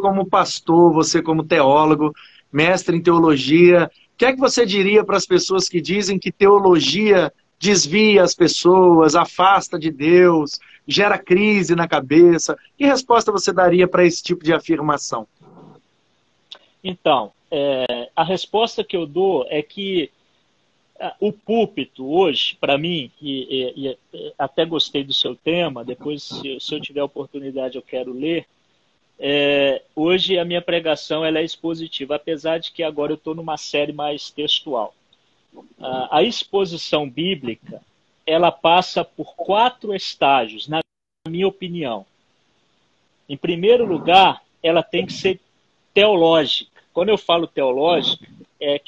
como pastor, você como teólogo, mestre em teologia, o que é que você diria para as pessoas que dizem que teologia desvia as pessoas, afasta de Deus, gera crise na cabeça? Que resposta você daria para esse tipo de afirmação? Então, a resposta que eu dou é que o púlpito hoje, para mim, e até gostei do seu tema, depois, se eu tiver oportunidade, eu quero ler. Hoje a minha pregação ela é expositiva, apesar de que agora eu estou numa série mais textual. A exposição bíblica ela passa por 4 estágios, na minha opinião. Em primeiro lugar, ela tem que ser teológica. Quando eu falo teológica, é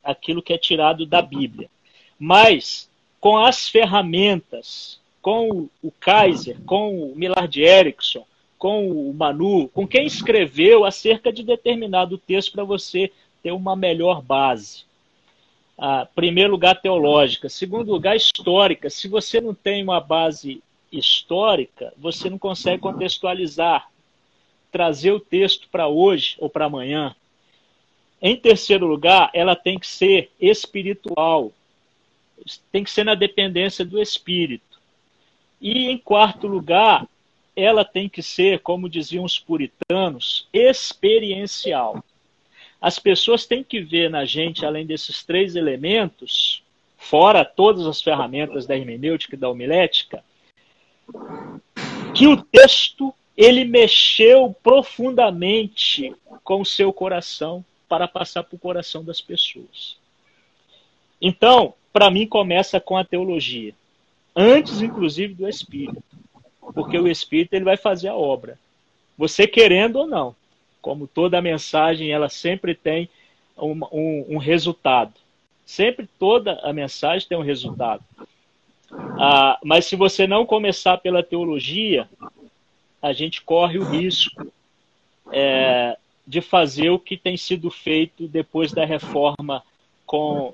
aquilo que é tirado da Bíblia. Mas com as ferramentas, com o Kaiser, com o Millard Erickson, com o Manu, com quem escreveu acerca de determinado texto para você ter uma melhor base. Primeiro lugar, teológica. Segundo lugar, histórica. Se você não tem uma base histórica, você não consegue contextualizar, trazer o texto para hoje ou para amanhã. Em terceiro lugar, ela tem que ser espiritual. Tem que ser na dependência do Espírito. E em quarto lugar, ela tem que ser, como diziam os puritanos, experiencial. As pessoas têm que ver na gente, além desses 3 elementos, fora todas as ferramentas da hermenêutica e da homilética, que o texto ele mexeu profundamente com o seu coração para passar para o coração das pessoas. Então, para mim, começa com a teologia, antes, inclusive, do Espírito. Porque o Espírito ele vai fazer a obra. Você querendo ou não. Como toda mensagem, ela sempre tem um resultado. Sempre toda a mensagem tem um resultado. Mas se você não começar pela teologia, a gente corre o risco de fazer o que tem sido feito depois da reforma com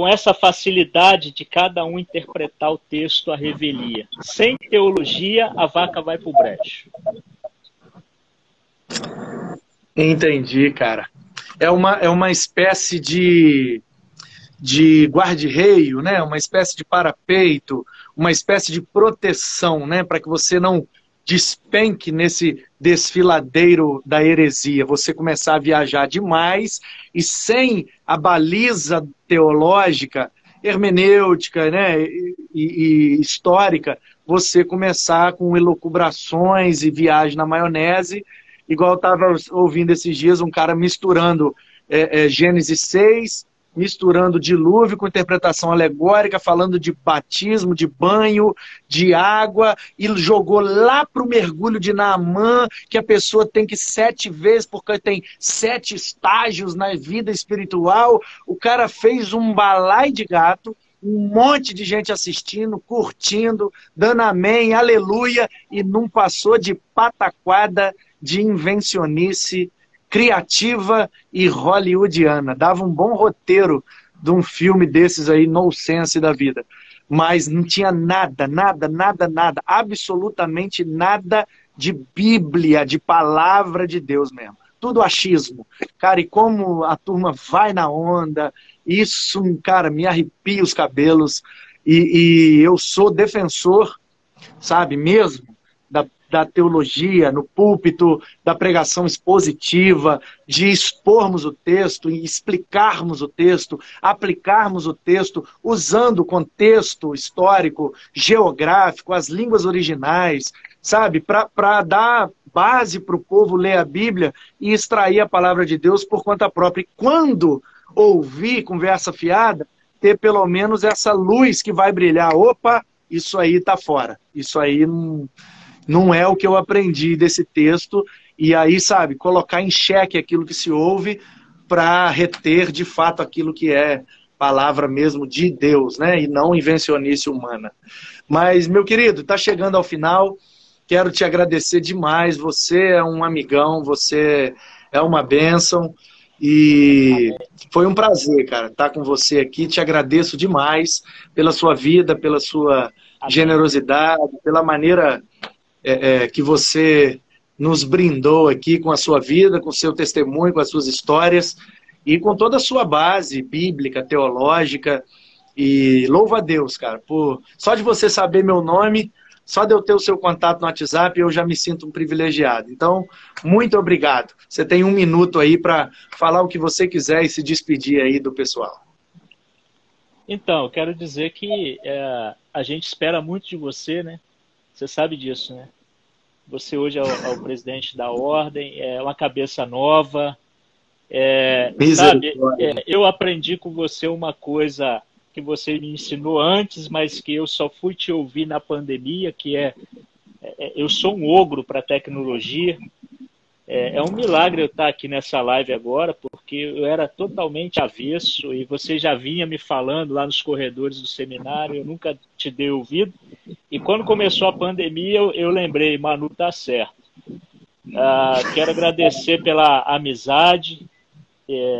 essa facilidade de cada um interpretar o texto à revelia. Sem teologia, a vaca vai para o brejo. Entendi, cara. É uma espécie de guarda-reio, né? Uma espécie de parapeito, uma espécie de proteção, né? Para que você não despenque nesse desfiladeiro da heresia, você começar a viajar demais e sem a baliza teológica, hermenêutica, né, e histórica, você começar com elucubrações e viagem na maionese, igual eu estava ouvindo esses dias um cara misturando Gênesis 6 misturando dilúvio com interpretação alegórica, falando de batismo, de banho, de água, e jogou lá para o mergulho de Naamã, que a pessoa tem que 7 vezes, porque tem 7 estágios na vida espiritual. O cara fez um balai de gato, um monte de gente assistindo, curtindo, dando amém, aleluia, e não passou de pataquada de invencionice criativa e hollywoodiana. Dava um bom roteiro de um filme desses aí, nonsense da vida. Mas não tinha nada, absolutamente nada de Bíblia, de palavra de Deus mesmo. Tudo achismo. Cara, e como a turma vai na onda, isso, cara, me arrepia os cabelos. E eu sou defensor, sabe, mesmo, da teologia, no púlpito, da pregação expositiva, de expormos o texto, e explicarmos o texto, aplicarmos o texto, usando o contexto histórico, geográfico, as línguas originais, sabe? Para dar base para o povo ler a Bíblia e extrair a palavra de Deus por conta própria. E quando ouvir conversa fiada, ter pelo menos essa luz que vai brilhar. Opa, isso aí está fora. Isso aí não é o que eu aprendi desse texto, e aí, sabe, colocar em xeque aquilo que se ouve para reter, de fato, aquilo que é palavra mesmo de Deus, né, e não invencionice humana. Mas, meu querido, está chegando ao final, quero te agradecer demais, você é um amigão, você é uma bênção, e foi um prazer, cara, estar com você aqui, te agradeço demais pela sua vida, pela sua generosidade, pela maneira que você nos brindou aqui com a sua vida, com o seu testemunho, com as suas histórias e com toda a sua base bíblica, teológica. E louvo a Deus, cara, só de você saber meu nome, só de eu ter o seu contato no WhatsApp, eu já me sinto um privilegiado. Então, muito obrigado. Você tem 1 minuto aí para falar o que você quiser e se despedir aí do pessoal. Então, eu quero dizer que a gente espera muito de você, né? Você sabe disso, né? Você hoje é o presidente da ordem, é uma cabeça nova. Sabe, eu aprendi com você uma coisa que você me ensinou antes, mas que eu só fui te ouvir na pandemia, que eu sou um ogro para tecnologia. É um milagre eu estar aqui nessa live agora, porque eu era totalmente avesso e você já vinha me falando lá nos corredores do seminário, eu nunca te dei ouvido. E quando começou a pandemia, eu lembrei, Manu, tá certo. Quero agradecer pela amizade.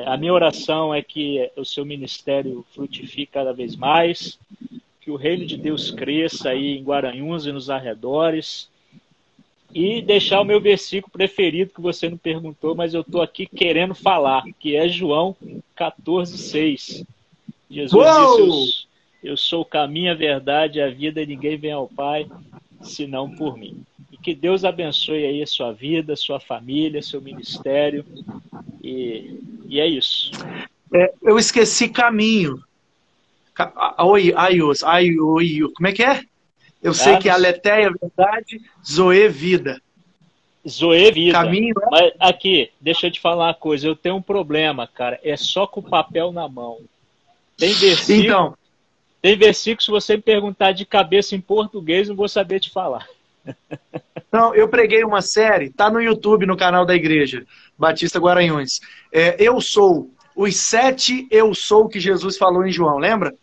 A minha oração é que o seu ministério frutifique cada vez mais, que o reino de Deus cresça aí em Guaranhuns e nos arredores. E deixar o meu versículo preferido, que você não perguntou, mas eu estou aqui querendo falar, que é João 14,6. Jesus disse, eu sou o caminho, a verdade e a vida, e ninguém vem ao Pai, senão por mim. E que Deus abençoe aí a sua vida, sua família, seu ministério, e é isso. Eu esqueci caminho. Como é que é? Eu sei que Aletheia é verdade, Zoe vida. Zoe vida. Caminho, né? Mas aqui, deixa eu te falar uma coisa. Eu tenho um problema, cara. É só com o papel na mão. Tem versículo, então, tem versículo, se você me perguntar de cabeça em português, não vou saber te falar. Não, eu preguei uma série, tá no YouTube, no canal da igreja, Batista Guaranhuns. Eu sou, os 7 eu sou que Jesus falou em João, lembra?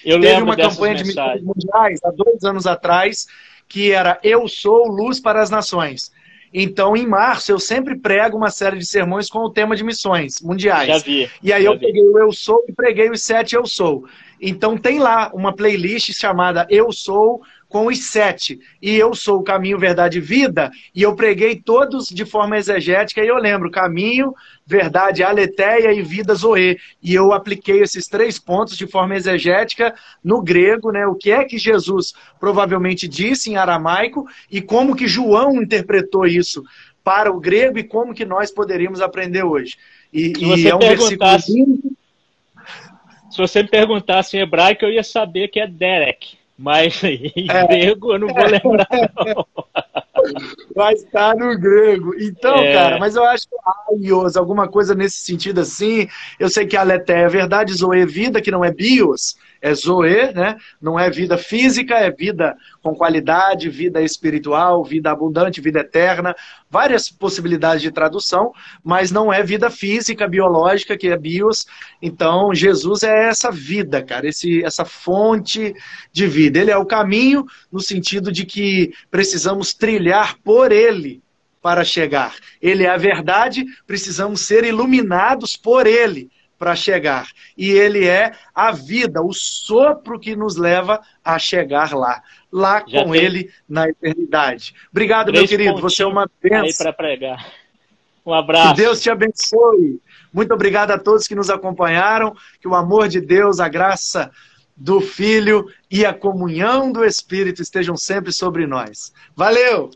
Teve uma campanha de missões mundiais, há 2 anos atrás, que era Eu sou luz para as nações. Então, em março, eu sempre prego uma série de sermões com o tema de missões mundiais. Já vi. E aí eu peguei o Eu sou e preguei os 7 Eu sou. Então tem lá uma playlist chamada Eu Sou, com os 7. E eu sou o caminho, verdade e vida. E eu preguei todos de forma exegética. E eu lembro, caminho, verdade, aletheia e vida, zoe. E eu apliquei esses 3 pontos de forma exegética no grego, né? O que é que Jesus provavelmente disse em aramaico e como que João interpretou isso para o grego e como que nós poderíamos aprender hoje. E é um versículo... Se você me perguntasse em hebraico, eu ia saber que é Derek. Mas em grego eu não vou lembrar, não. Vai estar no grego. Então, cara, É, mas eu acho que aios, alguma coisa nesse sentido assim. Eu sei que aletheia é verdade, zoe é vida, que não é bios, é zoe, né? Não é vida física, é vida com qualidade, vida espiritual, vida abundante, vida eterna, várias possibilidades de tradução, mas não é vida física, biológica, que é bios. Então, Jesus é essa vida, cara, essa fonte de vida. Ele é o caminho, no sentido de que precisamos trilhar por ele para chegar. Ele é a verdade, precisamos ser iluminados por ele para chegar. E ele é a vida, o sopro que nos leva a chegar lá. Lá já com tem ele na eternidade. Obrigado, meu três querido. Você é pontinhos uma aí bênção. para pregar. Um Que Deus abraço. te abençoe. Muito obrigado a todos que nos acompanharam. Que o amor de Deus, a graça do Filho e a comunhão do Espírito estejam sempre sobre nós. Valeu!